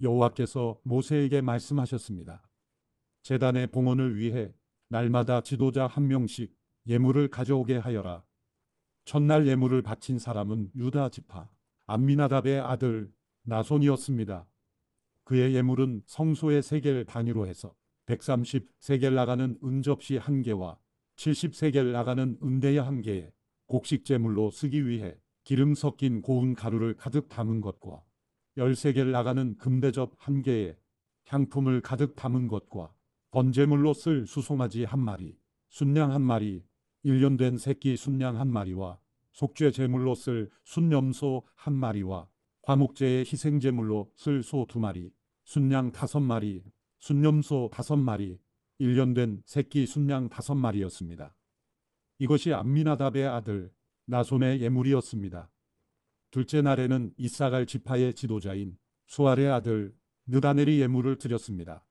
여호와께서 모세에게 말씀하셨습니다. 제단의 봉헌을 위해 날마다 지도자 한 명씩 예물을 가져오게 하여라. 첫날 예물을 바친 사람은 유다 지파 암미나답의 아들 나손이었습니다. 그의 예물은 성소의 세겔 단위로 해서 130세겔 나가는 은접시 1개와 70세겔 나가는 은대야 1개에 곡식 제물로 쓰기 위해 기름 섞인 고운 가루를 가득 담은 것과 10세겔 나가는 금대접 1개에 향품을 가득 담은 것과 번제물로 쓸 수송아지 1마리, 순양 1마리, 1년 된 새끼 순양 1마리와 속죄 제물로 쓸 순염소 1마리와 화목제의 희생제물로 쓸 소 2마리, 순양 5마리, 순염소 5마리, 1년 된 새끼 순양 5마리였습니다. 이것이 암미나답의 아들 나손의 예물이었습니다. 둘째 날에는 이사갈 지파의 지도자인 수알의 아들 느다넬이 예물을 드렸습니다.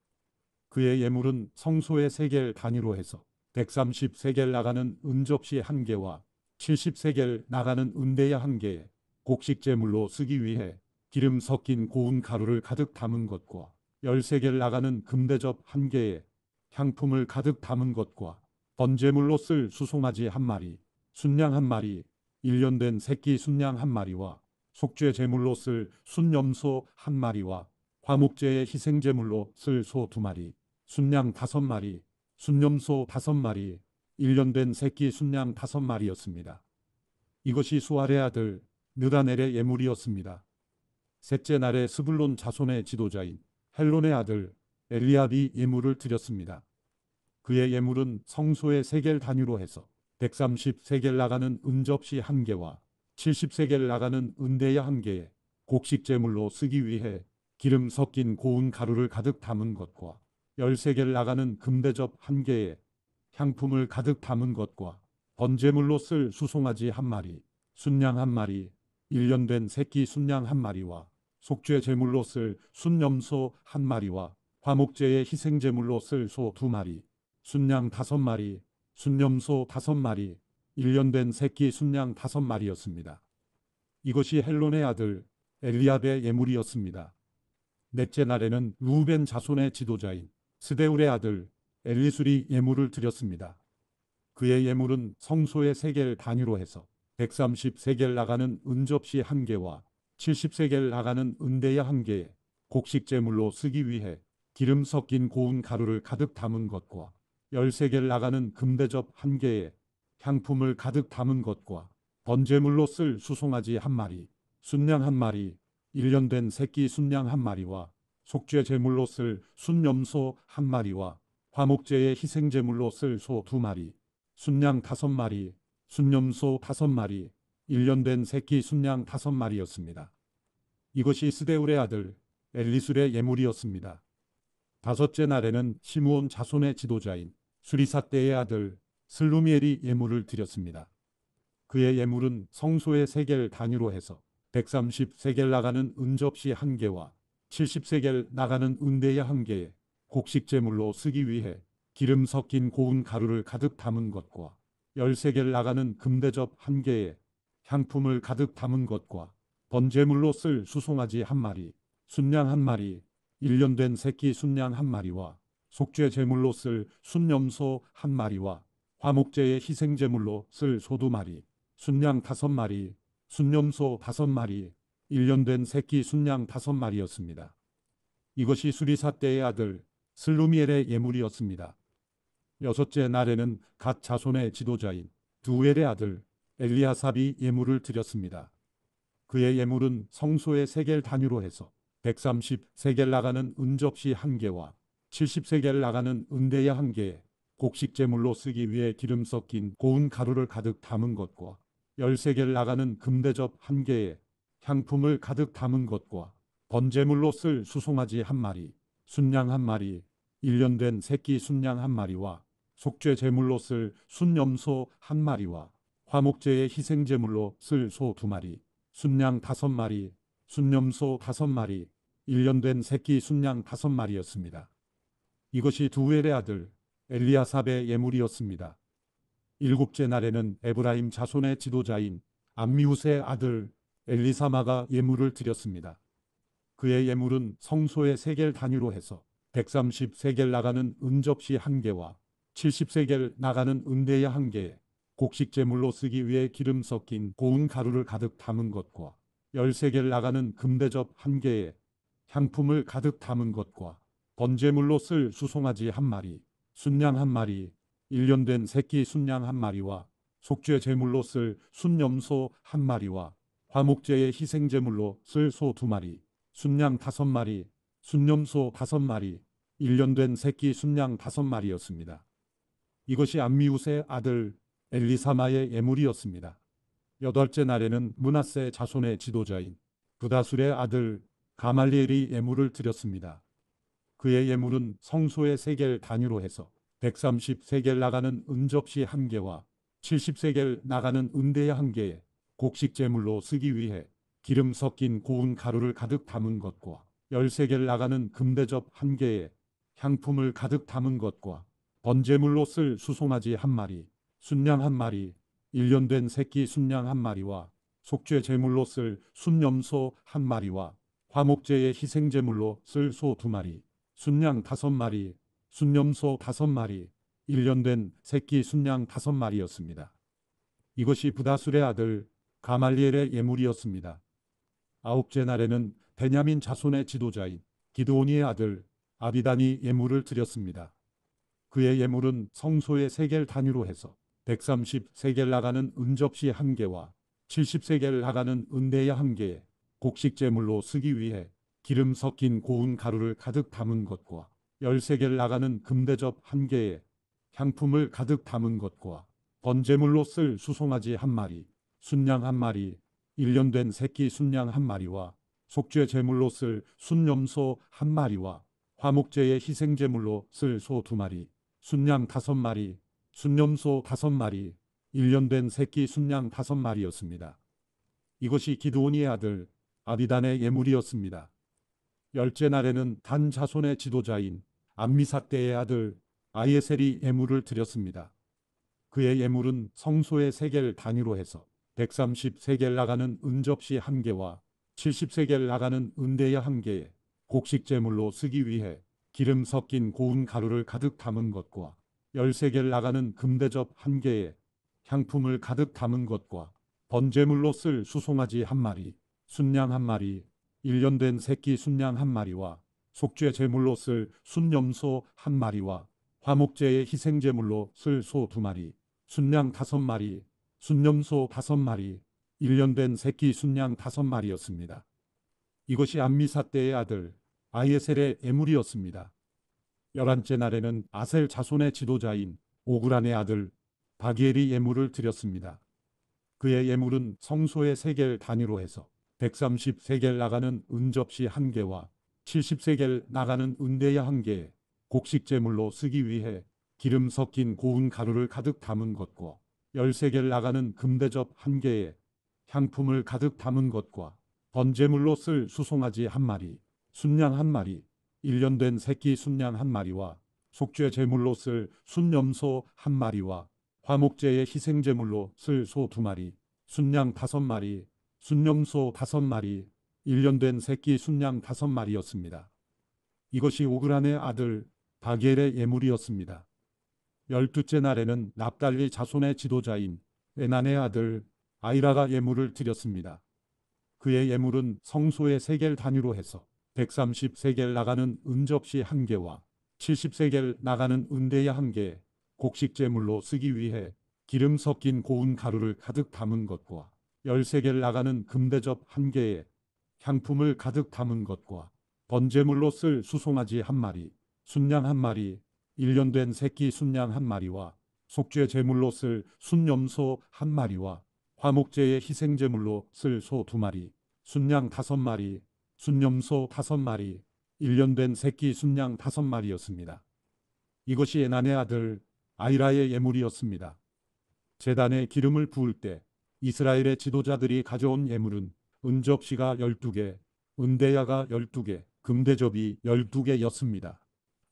그의 예물은 성소의 세겔 단위로 해서 130세겔 나가는 은접시 1개와 70세겔 나가는 은대야 1개에 곡식 제물로 쓰기 위해 기름 섞인 고운 가루를 가득 담은 것과 10세겔 나가는 금대접 1개에 향품을 가득 담은 것과 번제물로 쓸 수송아지 1마리, 순양 1마리, 1년 된 새끼 순양 1마리와 속죄 제물로 쓸 순염소 1마리와 화목제의 희생제물로 쓸 소 2마리, 순양 5마리, 순염소 5마리, 1년 된 새끼 순양 5마리였습니다. 이것이 수알의 아들 느다넬의 예물이었습니다. 셋째 날에 스불론 자손의 지도자인 헬론의 아들 엘리압이 예물을 드렸습니다. 그의 예물은 성소의 세겔 단위로 해서 130세겔 나가는 은접시 1개와 70세겔 나가는 은대야 1개에 곡식 제물로 쓰기 위해 기름 섞인 고운 가루를 가득 담은 것과 10세겔 나가는 금대접 1개에 향품을 가득 담은 것과 번제물로 쓸 수송아지 1마리, 순양 1마리, 1년 된 새끼 순양 1마리와 속죄 제물로 쓸 순염소 1마리와 화목제의 희생제물로 쓸 소 2마리, 순양 5마리, 순염소 5마리, 1년 된 새끼 순양 5마리였습니다. 이것이 헬론의 아들 엘리압의 예물이었습니다. 넷째 날에는 루벤 자손의 지도자인 스데울의 아들 엘리술이 예물을 드렸습니다. 그의 예물은 성소의 세겔 단위로 해서 130세겔 나가는 은접시 1개와 70세겔 나가는 은대야 1개에 곡식 제물로 쓰기 위해 기름 섞인 고운 가루를 가득 담은 것과 10세겔 나가는 금대접 1개에 향품을 가득 담은 것과 번제물로 쓸 수송아지 한 마리, 순양 한 마리, 1년 된 새끼 순양 한 마리와 속죄 제물로 쓸 순염소 한 마리와 화목제의 희생제물로 쓸 소 두 마리, 순양 5마리, 순염소 5마리, 1년 된 새끼 순양 5마리였습니다. 이것이 스데울의 아들 엘리술의 예물이었습니다. 다섯째 날에는 시므온 자손의 지도자인 수리삿대의 아들 슬루미엘이 예물을 드렸습니다. 그의 예물은 성소의 세겔 단위로 해서 130세겔 나가는 은접시 한 개와 70세겔 나가는 은대야 한 개에 곡식 제물로 쓰기 위해 기름 섞인 고운 가루를 가득 담은 것과 10세겔 나가는 금대접 한 개에 향품을 가득 담은 것과 번제물로 쓸 수송아지 한 마리, 순양 한 마리, 1년 된 새끼 순양 한 마리와 속죄 제물로 쓸 순염소 한 마리와 화목제의 희생제물로 쓸 소 두 마리, 순양 5마리, 순염소 5마리, 1년 된 새끼 순양 5마리였습니다. 이것이 수리삿대의 아들 슬루미엘의 예물이었습니다. 여섯째 날에는 갓 자손의 지도자인 두엘의 아들 엘리아삽이 예물을 드렸습니다. 그의 예물은 성소의 세겔 단위로 해서 130세겔 나가는 은접시 한 개와 70세겔 나가는 은대야 한 개에 곡식 제물로 쓰기 위해 기름 섞인 고운 가루를 가득 담은 것과 10세겔 나가는 금대접 한 개에 향품을 가득 담은 것과 번제물로 쓸 수송아지 한 마리, 순양 한 마리, 1년 된 새끼 순양 한 마리와 속죄 제물로 쓸 순염소 한 마리와 화목제의 희생제물로 쓸 소 두 마리, 순양 5마리, 순염소 5마리, 1년 된 새끼 순양 5마리였습니다. 이것이 두엘의 아들 엘리아삽의 예물이었습니다. 일곱째 날에는 에브라임 자손의 지도자인 암미우스의 아들 엘리사마가 예물을 드렸습니다. 그의 예물은 성소의 세겔 단위로 해서 130세겔 나가는 은접시 한 개와 70세겔 나가는 은대야 한 개에 곡식 제물로 쓰기 위해 기름 섞인 고운 가루를 가득 담은 것과 10세겔 나가는 금대접 한 개에 향품을 가득 담은 것과 번제물로 쓸 수송아지 한 마리, 순양 한 마리, 1년 된 새끼 순양 한 마리와 속죄 제물로 쓸 순염소 한 마리와 화목제의 희생제물로 쓸 소 두 마리, 순양 5마리, 순염소 5마리, 1년 된 새끼 순양 5마리였습니다. 이것이 암미우스의 아들 엘리사마의 예물이었습니다. 여덟째 날에는 므낫세 자손의 지도자인 부다술의 아들 가말리엘이 예물을 드렸습니다. 그의 예물은 성소의 세겔 단위로 해서 130세겔 나가는 은접시 한 개와 70세겔 나가는 은대야 한 개에 곡식 제물로 쓰기 위해 기름 섞인 고운 가루를 가득 담은 것과 10세겔 나가는 금대접 한 개에 향품을 가득 담은 것과 번제물로 쓸 수송아지 한 마리, 순양 한 마리, 1년 된 새끼 순양 한 마리와 속죄 제물로 쓸 순염소 한 마리와 화목제의 희생제물로 쓸 소 두 마리, 순양 5마리, 순염소 5마리, 1년 된 새끼 순양 5마리였습니다. 이것이 부다술의 아들 가말리엘의 예물이었습니다. 아홉째 날에는 베냐민 자손의 지도자인 기드온이의 아들 아비단이 예물을 드렸습니다. 그의 예물은 성소의 세겔 단위로 해서 130세겔 나가는 은접시 한 개와 70세겔 나가는 은대야 한 개에 곡식 제물로 쓰기 위해 기름 섞인 고운 가루를 가득 담은 것과 10세겔 나가는 금대접 한 개에 향품을 가득 담은 것과 번제물로 쓸 수송아지 한 마리, 순양 한 마리, 1년 된 새끼 순양 한 마리와 속죄 제물로 쓸 순염소 한 마리와 화목제의 희생제물로 쓸 소 두 마리, 순양 5마리, 순염소 5마리, 1년 된 새끼 순양 5마리였습니다. 이것이 기드온이의 아들 아비단의 예물이었습니다. 열째 날에는 단 자손의 지도자인 암미삿대의 아들 아이에셀이 예물을 드렸습니다. 그의 예물은 성소의 세겔 단위로 해서 130세겔 나가는 은접시 한 개와 70세겔 나가는 은대야 한 개에 곡식 제물로 쓰기 위해 기름 섞인 고운 가루를 가득 담은 것과 10세겔 나가는 금대접 한 개에 향품을 가득 담은 것과 번제물로 쓸 수송아지 한 마리, 순양 한 마리, 1년 된 새끼 순양 한 마리와 속죄 제물로 쓸 순염소 한 마리와 화목제의 희생제물로 쓸 소 두 마리, 순양 5마리, 순념소 5마리, 1년 된 새끼 순양 5마리였습니다. 이것이 암미사 때의 아들 아이에셀의 예물이었습니다. 11째 날에는 아셀 자손의 지도자인 오그란의 아들 바기엘이 예물을 드렸습니다. 그의 예물은 성소의 세겔 단위로 해서 130세겔 나가는 은접시 1개와 70세겔 나가는 은대야 1개에 곡식제물로 쓰기 위해 기름 섞인 고운 가루를 가득 담은 것과 10세겔 나가는 금대접 1개에 향품을 가득 담은 것과 번제물로 쓸 수송아지 1마리, 순양 1마리, 1년 된 새끼 순양 1마리와 속죄 제물로 쓸 순염소 1마리와 화목제의 희생제물로 쓸 소 2마리, 순양 5마리, 순염소 5마리, 1년 된 새끼 순양 5마리였습니다. 이것이 오그란의 아들 바기엘의 예물이었습니다. 12째 날에는 납달리 자손의 지도자인 에난의 아들 아이라가 예물을 드렸습니다. 그의 예물은 성소의 세겔 단위로 해서 130세겔 나가는 은접시 1개와 70세겔 나가는 은대야 1개에 곡식제물로 쓰기 위해 기름 섞인 고운 가루를 가득 담은 것과 10세겔 나가는 금대접 1개에 향품을 가득 담은 것과 번제물로 쓸 수송아지 1마리, 순양 1마리, 1년 된 새끼 순양 1마리와 속죄 제물로 쓸 순염소 1마리와 화목제의 희생제물로 쓸 소 2마리, 순양 5마리, 순염소 5마리, 1년 된 새끼 순양 5마리였습니다. 이것이 에난의 아들 아이라의 예물이었습니다. 제단에 기름을 부을 때 이스라엘의 지도자들이 가져온 예물은 은접시가 12개, 은대야가 12개, 금대접이 12개였습니다.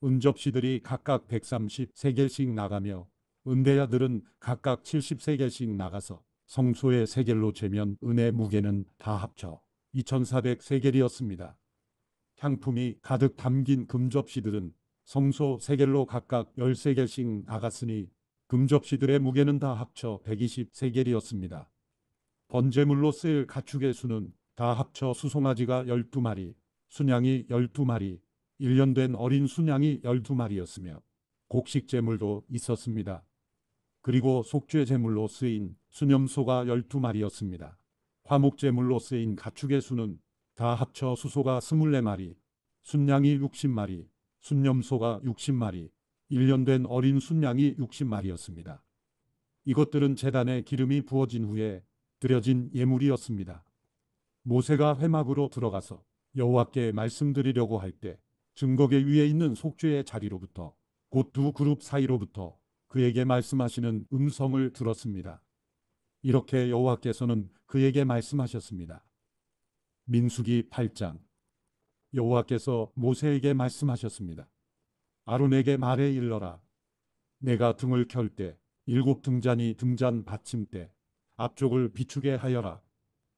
은접시들이 각각 130세겔씩 나가며 은대야들은 각각 70세겔씩 나가서 성소의 세겔로 재면 은의 무게는 다 합쳐 2400세겔이었습니다. 향품이 가득 담긴 금접시들은 성소 세겔로 각각 10세겔씩 나갔으니 금접시들의 무게는 다 합쳐 120세겔이었습니다. 번제물로 쓸 가축의 수는 다 합쳐 수송아지가 12마리, 순양이 12마리, 1년 된 어린 순양이 12마리였으며 곡식제물도 있었습니다. 그리고 속죄 제물로 쓰인 순염소가 12마리였습니다. 화목제물로 쓰인 가축의 수는 다 합쳐 수소가 24마리, 순양이 60마리, 순염소가 60마리, 1년 된 어린 순양이 60마리였습니다. 이것들은 제단에 기름이 부어진 후에 드려진 예물이었습니다. 모세가 회막으로 들어가서 여호와께 말씀드리려고 할 때 증거계 위에 있는 속죄의 자리로부터 곧 두 그룹 사이로부터 그에게 말씀하시는 음성을 들었습니다. 이렇게 여호와께서는 그에게 말씀하셨습니다. 민수기 8장. 여호와께서 모세에게 말씀하셨습니다. 아론에게 말해 일러라. 내가 등을 켤 때 7 등잔이 등잔 받침대 앞쪽을 비추게 하여라.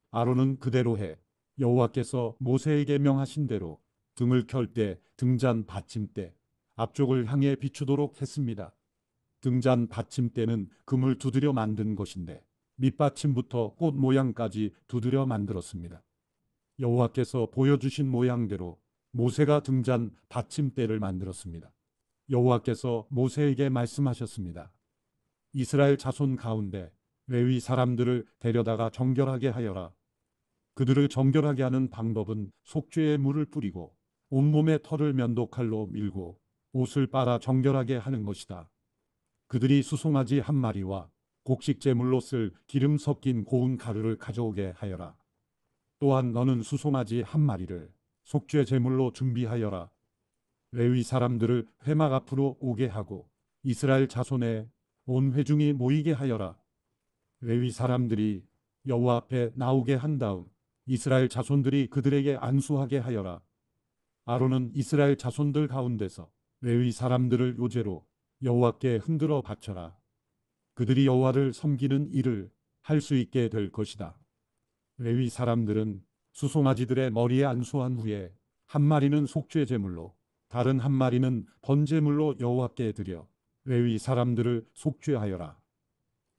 아론은 그대로 해. 여호와께서 모세에게 명하신 대로 등을 켤 때 등잔 받침대 앞쪽을 향해 비추도록 했습니다. 등잔 받침대는 금을 두드려 만든 것인데 밑받침부터 꽃 모양까지 두드려 만들었습니다. 여호와께서 보여주신 모양대로 모세가 등잔 받침대를 만들었습니다. 여호와께서 모세에게 말씀하셨습니다. 이스라엘 자손 가운데 레위 사람들을 데려다가 정결하게 하여라. 그들을 정결하게 하는 방법은 속죄의 물을 뿌리고 온몸의 털을 면도칼로 밀고 옷을 빨아 정결하게 하는 것이다. 그들이 수송아지 1마리와 곡식제물로 쓸 기름 섞인 고운 가루를 가져오게 하여라. 또한 너는 수송아지 1마리를 속죄 제물로 준비하여라. 레위 사람들을 회막 앞으로 오게 하고 이스라엘 자손의 온 회중이 모이게 하여라. 레위 사람들이 여호와 앞에 나오게 한 다음 이스라엘 자손들이 그들에게 안수하게 하여라. 아론은 이스라엘 자손들 가운데서 레위 사람들을 요제로 여호와께 흔들어 바쳐라. 그들이 여호와를 섬기는 일을 할 수 있게 될 것이다. 레위 사람들은 수송아지들의 머리에 안수한 후에 1마리는 속죄 제물로 다른 1마리는 번제물로 여호와께 드려 레위 사람들을 속죄하여라.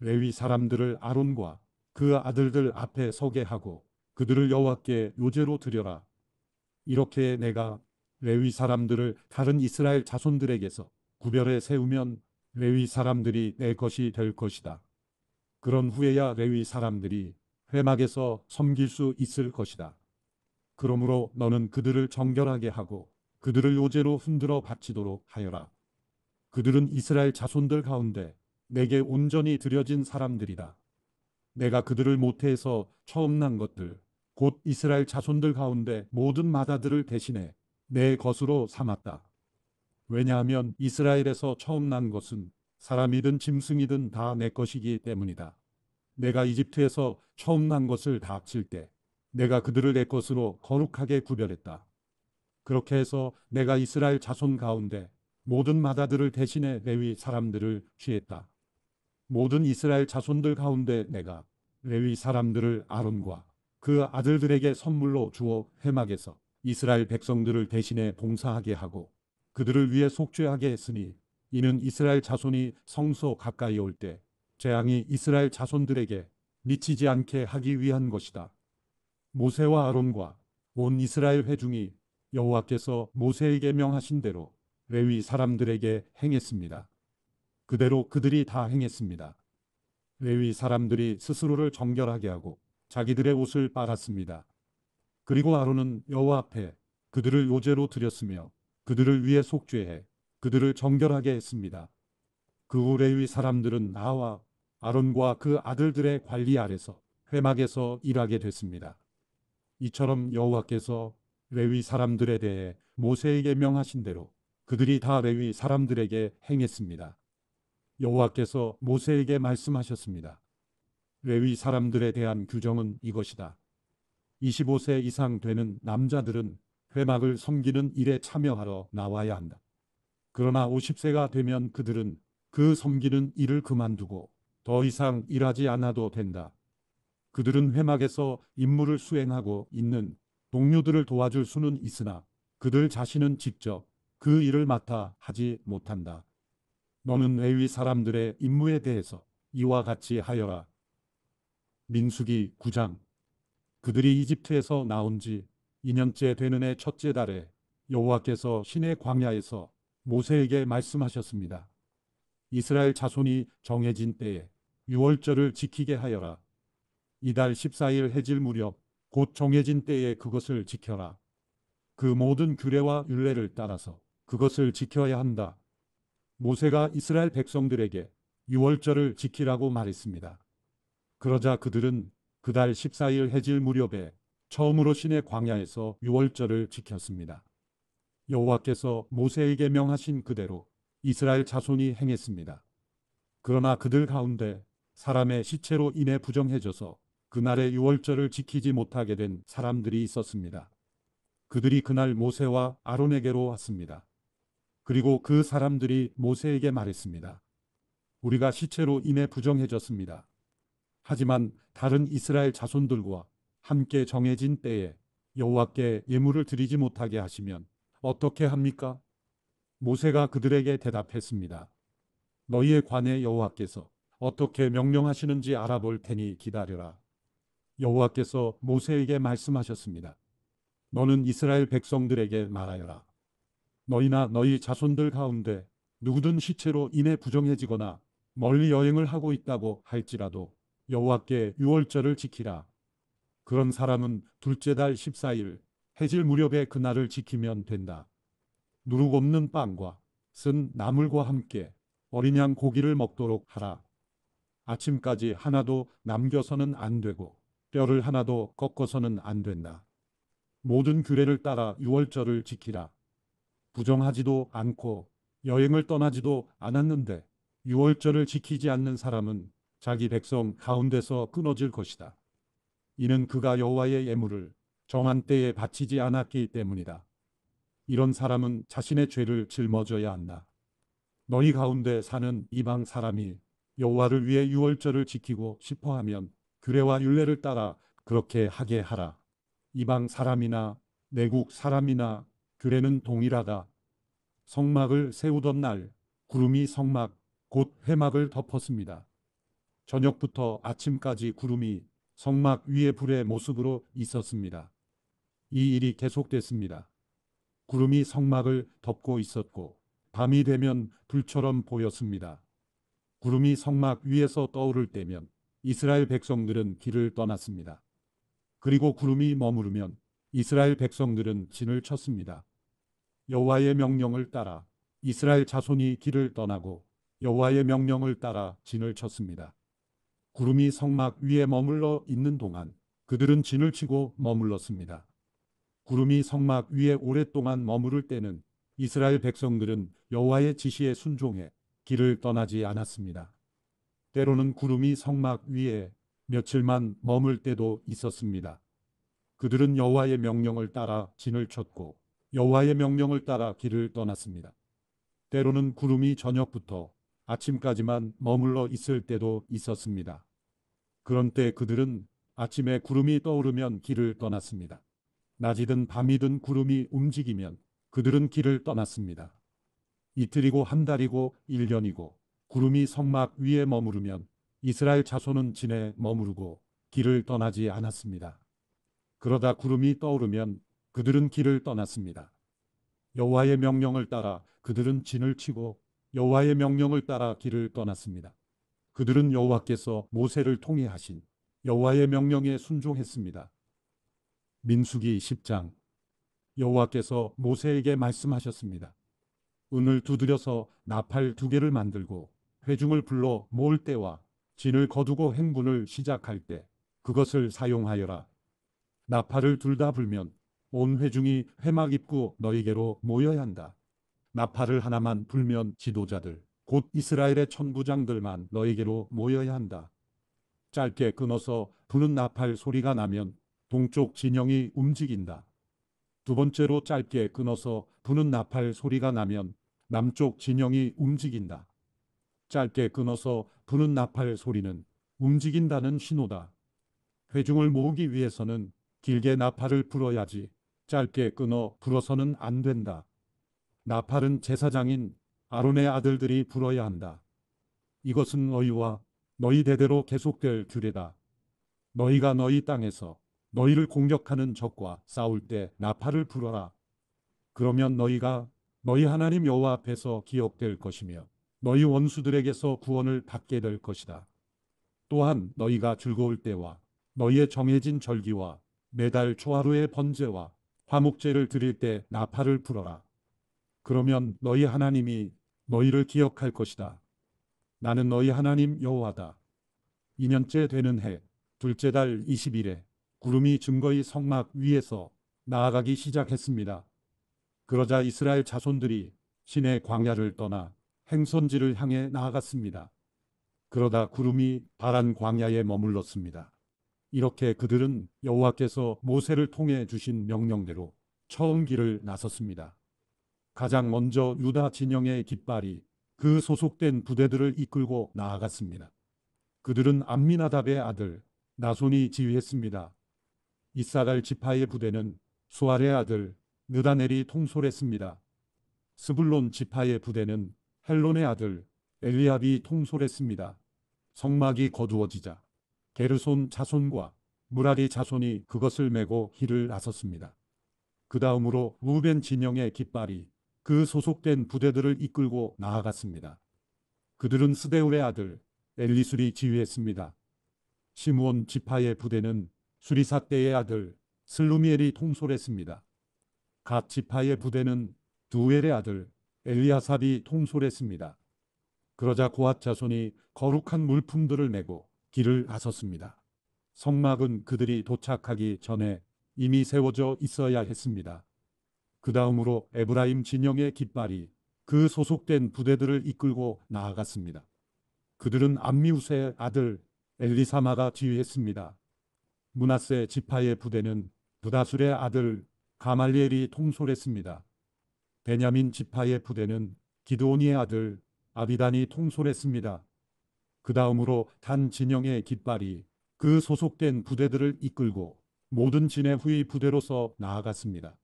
레위 사람들을 아론과 그 아들들 앞에 서게 하고 그들을 여호와께 요제로 드려라. 이렇게 내가 레위 사람들을 다른 이스라엘 자손들에게서 구별해 세우면 레위 사람들이 내 것이 될 것이다. 그런 후에야 레위 사람들이 회막에서 섬길 수 있을 것이다. 그러므로 너는 그들을 정결하게 하고 그들을 요제로 흔들어 바치도록 하여라. 그들은 이스라엘 자손들 가운데 내게 온전히 드려진 사람들이다. 내가 그들을 모태에서 처음 난 것들, 곧 이스라엘 자손들 가운데 모든 맏아들을 대신해 내 것으로 삼았다. 왜냐하면 이스라엘에서 처음 난 것은 사람이든 짐승이든 다 내 것이기 때문이다. 내가 이집트에서 처음 난 것을 다 합칠 때 내가 그들을 내 것으로 거룩하게 구별했다. 그렇게 해서 내가 이스라엘 자손 가운데 모든 맏아들을 대신해 레위 사람들을 취했다. 모든 이스라엘 자손들 가운데 내가 레위 사람들을 아론과 그 아들들에게 선물로 주어 회막에서 이스라엘 백성들을 대신해 봉사하게 하고 그들을 위해 속죄하게 했으니 이는 이스라엘 자손이 성소 가까이 올 때 재앙이 이스라엘 자손들에게 미치지 않게 하기 위한 것이다. 모세와 아론과 온 이스라엘 회중이 여호와께서 모세에게 명하신 대로 레위 사람들에게 행했습니다. 그대로 그들이 다 행했습니다. 레위 사람들이 스스로를 정결하게 하고 자기들의 옷을 빨았습니다. 그리고 아론은 여호와 앞에 그들을 요제로 드렸으며 그들을 위해 속죄해 그들을 정결하게 했습니다. 그 후 레위 사람들은 나와 아론과 그 아들들의 관리 아래서 회막에서 일하게 됐습니다. 이처럼 여호와께서 레위 사람들에 대해 모세에게 명하신 대로 그들이 다 레위 사람들에게 행했습니다. 여호와께서 모세에게 말씀하셨습니다. 레위 사람들에 대한 규정은 이것이다. 25세 이상 되는 남자들은 회막을 섬기는 일에 참여하러 나와야 한다. 그러나 50세가 되면 그들은 그 섬기는 일을 그만두고 더 이상 일하지 않아도 된다. 그들은 회막에서 임무를 수행하고 있는 동료들을 도와줄 수는 있으나 그들 자신은 직접 그 일을 맡아 하지 못한다. 너는 레위 사람들의 임무에 대해서 이와 같이 하여라. 민수기 9장. 그들이 이집트에서 나온 지 2년째 되는 해 첫째 달에 여호와께서 시내 광야에서 모세에게 말씀하셨습니다. 이스라엘 자손이 정해진 때에 유월절을 지키게 하여라. 이달 14일 해질 무렵 곧 정해진 때에 그것을 지켜라. 그 모든 규례와 율례를 따라서 그것을 지켜야 한다. 모세가 이스라엘 백성들에게 유월절을 지키라고 말했습니다. 그러자 그들은 그달 14일 해질 무렵에 처음으로 시내 광야에서 유월절을 지켰습니다. 여호와께서 모세에게 명하신 그대로 이스라엘 자손이 행했습니다. 그러나 그들 가운데 사람의 시체로 인해 부정해져서 그날의 유월절을 지키지 못하게 된 사람들이 있었습니다. 그들이 그날 모세와 아론에게로 왔습니다. 그리고 그 사람들이 모세에게 말했습니다. 우리가 시체로 인해 부정해졌습니다. 하지만 다른 이스라엘 자손들과 함께 정해진 때에 여호와께 예물을 드리지 못하게 하시면 어떻게 합니까? 모세가 그들에게 대답했습니다. 너희에 관해 여호와께서 어떻게 명령하시는지 알아볼 테니 기다려라. 여호와께서 모세에게 말씀하셨습니다. 너는 이스라엘 백성들에게 말하여라. 너희나 너희 자손들 가운데 누구든 시체로 인해 부정해지거나 멀리 여행을 하고 있다고 할지라도 여호와께 유월절을 지키라. 그런 사람은 둘째 달 14일 해질 무렵에 그날을 지키면 된다. 누룩 없는 빵과 쓴 나물과 함께 어린 양 고기를 먹도록 하라. 아침까지 하나도 남겨서는 안 되고 뼈를 하나도 꺾어서는 안 된다. 모든 규례를 따라 유월절을 지키라. 부정하지도 않고 여행을 떠나지도 않았는데 유월절을 지키지 않는 사람은 자기 백성 가운데서 끊어질 것이다. 이는 그가 여호와의 예물을 정한 때에 바치지 않았기 때문이다. 이런 사람은 자신의 죄를 짊어져야 한다. 너희 가운데 사는 이방 사람이 여호와를 위해 유월절을 지키고 싶어하면 규례와 율례를 따라 그렇게 하게 하라. 이방 사람이나 내국 사람이나 규례는 동일하다. 성막을 세우던 날 구름이 성막 곧 회막을 덮었습니다. 저녁부터 아침까지 구름이 성막 위에 불의 모습으로 있었습니다. 이 일이 계속됐습니다. 구름이 성막을 덮고 있었고 밤이 되면 불처럼 보였습니다. 구름이 성막 위에서 떠오를 때면 이스라엘 백성들은 길을 떠났습니다. 그리고 구름이 머무르면 이스라엘 백성들은 진을 쳤습니다. 여호와의 명령을 따라 이스라엘 자손이 길을 떠나고 여호와의 명령을 따라 진을 쳤습니다. 구름이 성막 위에 머물러 있는 동안 그들은 진을 치고 머물렀습니다. 구름이 성막 위에 오랫동안 머무를 때는 이스라엘 백성들은 여호와의 지시에 순종해 길을 떠나지 않았습니다. 때로는 구름이 성막 위에 며칠만 머물 때도 있었습니다. 그들은 여호와의 명령을 따라 진을 쳤고 여호와의 명령을 따라 길을 떠났습니다. 때로는 구름이 저녁부터 아침까지만 머물러 있을 때도 있었습니다. 그런 때 그들은 아침에 구름이 떠오르면 길을 떠났습니다. 낮이든 밤이든 구름이 움직이면 그들은 길을 떠났습니다. 이틀이고 한 달이고 1년이고 구름이 성막 위에 머무르면 이스라엘 자손은 진에 머무르고 길을 떠나지 않았습니다. 그러다 구름이 떠오르면 그들은 길을 떠났습니다. 여호와의 명령을 따라 그들은 진을 치고 여호와의 명령을 따라 길을 떠났습니다. 그들은 여호와께서 모세를 통해 하신 여호와의 명령에 순종했습니다. 민수기 10장. 여호와께서 모세에게 말씀하셨습니다. 은을 두드려서 나팔 2개를 만들고 회중을 불러 모을 때와 진을 거두고 행군을 시작할 때 그것을 사용하여라. 나팔을 둘 다 불면 온 회중이 회막 입구 너희에게로 모여야 한다. 나팔을 하나만 불면 지도자들 곧 이스라엘의 천부장들만 너희에게로 모여야 한다. 짧게 끊어서 부는 나팔 소리가 나면 동쪽 진영이 움직인다. 두 번째로 짧게 끊어서 부는 나팔 소리가 나면 남쪽 진영이 움직인다. 짧게 끊어서 부는 나팔 소리는 움직인다는 신호다. 회중을 모으기 위해서는 길게 나팔을 불어야지 짧게 끊어 불어서는 안 된다. 나팔은 제사장인 아론의 아들들이 불어야 한다. 이것은 너희와 너희 대대로 계속될 규례다. 너희가 너희 땅에서 너희를 공격하는 적과 싸울 때 나팔을 불어라. 그러면 너희가 너희 하나님 여호와 앞에서 기억될 것이며 너희 원수들에게서 구원을 받게 될 것이다. 또한 너희가 즐거울 때와 너희의 정해진 절기와 매달 초하루의 번제와 화목제를 드릴 때 나팔을 불어라. 그러면 너희 하나님이 너희를 기억할 것이다. 나는 너희 하나님 여호와다. 2년째 되는 해 둘째 달 20일에 구름이 증거의 성막 위에서 나아가기 시작했습니다. 그러자 이스라엘 자손들이 시내 광야를 떠나 행선지를 향해 나아갔습니다. 그러다 구름이 바란 광야에 머물렀습니다. 이렇게 그들은 여호와께서 모세를 통해 주신 명령대로 처음 길을 나섰습니다. 가장 먼저 유다 진영의 깃발이 그 소속된 부대들을 이끌고 나아갔습니다. 그들은 암미나답의 아들 나손이 지휘했습니다. 이사갈 지파의 부대는 수알의 아들 느다넬이 통솔했습니다. 스불론 지파의 부대는 헬론의 아들 엘리압이 통솔했습니다. 성막이 거두어지자 게르손 자손과 무라리 자손이 그것을 메고 길을 나섰습니다. 그 다음으로 루벤 진영의 깃발이 그 소속된 부대들을 이끌고 나아갔습니다. 그들은 스데울의 아들 엘리술이 지휘했습니다. 시므온 지파의 부대는 수리삿대의 아들 슬루미엘이 통솔했습니다. 갓 지파의 부대는 두엘의 아들 엘리아삽이 통솔했습니다. 그러자 고앗 자손이 거룩한 물품들을 메고 길을 나섰습니다. 성막은 그들이 도착하기 전에 이미 세워져 있어야 했습니다. 그 다음으로 에브라임 진영의 깃발이 그 소속된 부대들을 이끌고 나아갔습니다. 그들은 암미우스의 아들 엘리사마가 지휘했습니다. 므낫세 지파의 부대는 부다술의 아들 가말리엘이 통솔했습니다. 베냐민 지파의 부대는 기드오니의 아들 아비단이 통솔했습니다. 그 다음으로 단 진영의 깃발이 그 소속된 부대들을 이끌고 모든 진의 후위 부대로서 나아갔습니다.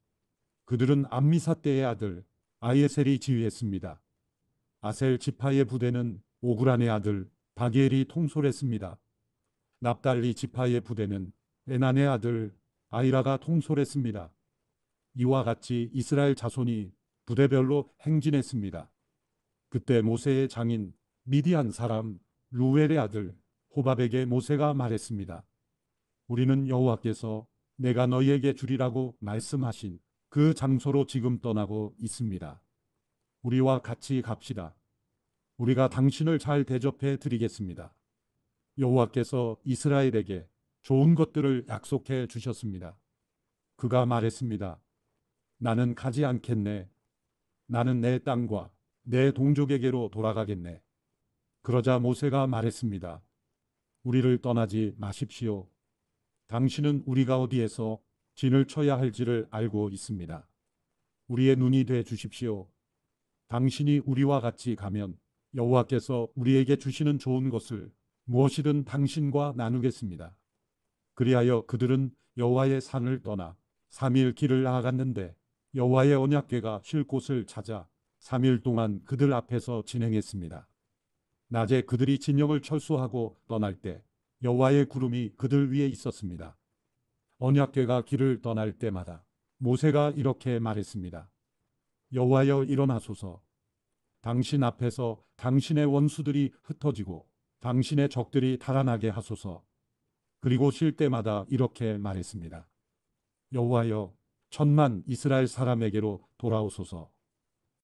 그들은 암미사대의 아들 아이에셀이 지휘했습니다. 아셀 지파의 부대는 오그란의 아들 바기엘이 통솔했습니다. 납달리 지파의 부대는 에난의 아들 아이라가 통솔했습니다. 이와 같이 이스라엘 자손이 부대별로 행진했습니다. 그때 모세의 장인 미디안 사람 루엘의 아들 호밥에게 모세가 말했습니다. 우리는 여호와께서 내가 너희에게 주리라고 말씀하신 그 장소로 지금 떠나고 있습니다. 우리와 같이 갑시다. 우리가 당신을 잘 대접해 드리겠습니다. 여호와께서 이스라엘에게 좋은 것들을 약속해 주셨습니다. 그가 말했습니다. 나는 가지 않겠네. 나는 내 땅과 내 동족에게로 돌아가겠네. 그러자 모세가 말했습니다. 우리를 떠나지 마십시오. 당신은 우리가 어디에서 진을 쳐야 할지를 알고 있습니다. 우리의 눈이 돼 주십시오. 당신이 우리와 같이 가면 여호와께서 우리에게 주시는 좋은 것을 무엇이든 당신과 나누겠습니다. 그리하여 그들은 여호와의 산을 떠나 3일 길을 나아갔는데 여호와의 언약궤가 쉴 곳을 찾아 3일 동안 그들 앞에서 진행했습니다. 낮에 그들이 진영을 철수하고 떠날 때 여호와의 구름이 그들 위에 있었습니다. 언약궤가 길을 떠날 때마다 모세가 이렇게 말했습니다. 여호와여 일어나소서. 당신 앞에서 당신의 원수들이 흩어지고 당신의 적들이 달아나게 하소서. 그리고 쉴 때마다 이렇게 말했습니다. 여호와여 천만 이스라엘 사람에게로 돌아오소서.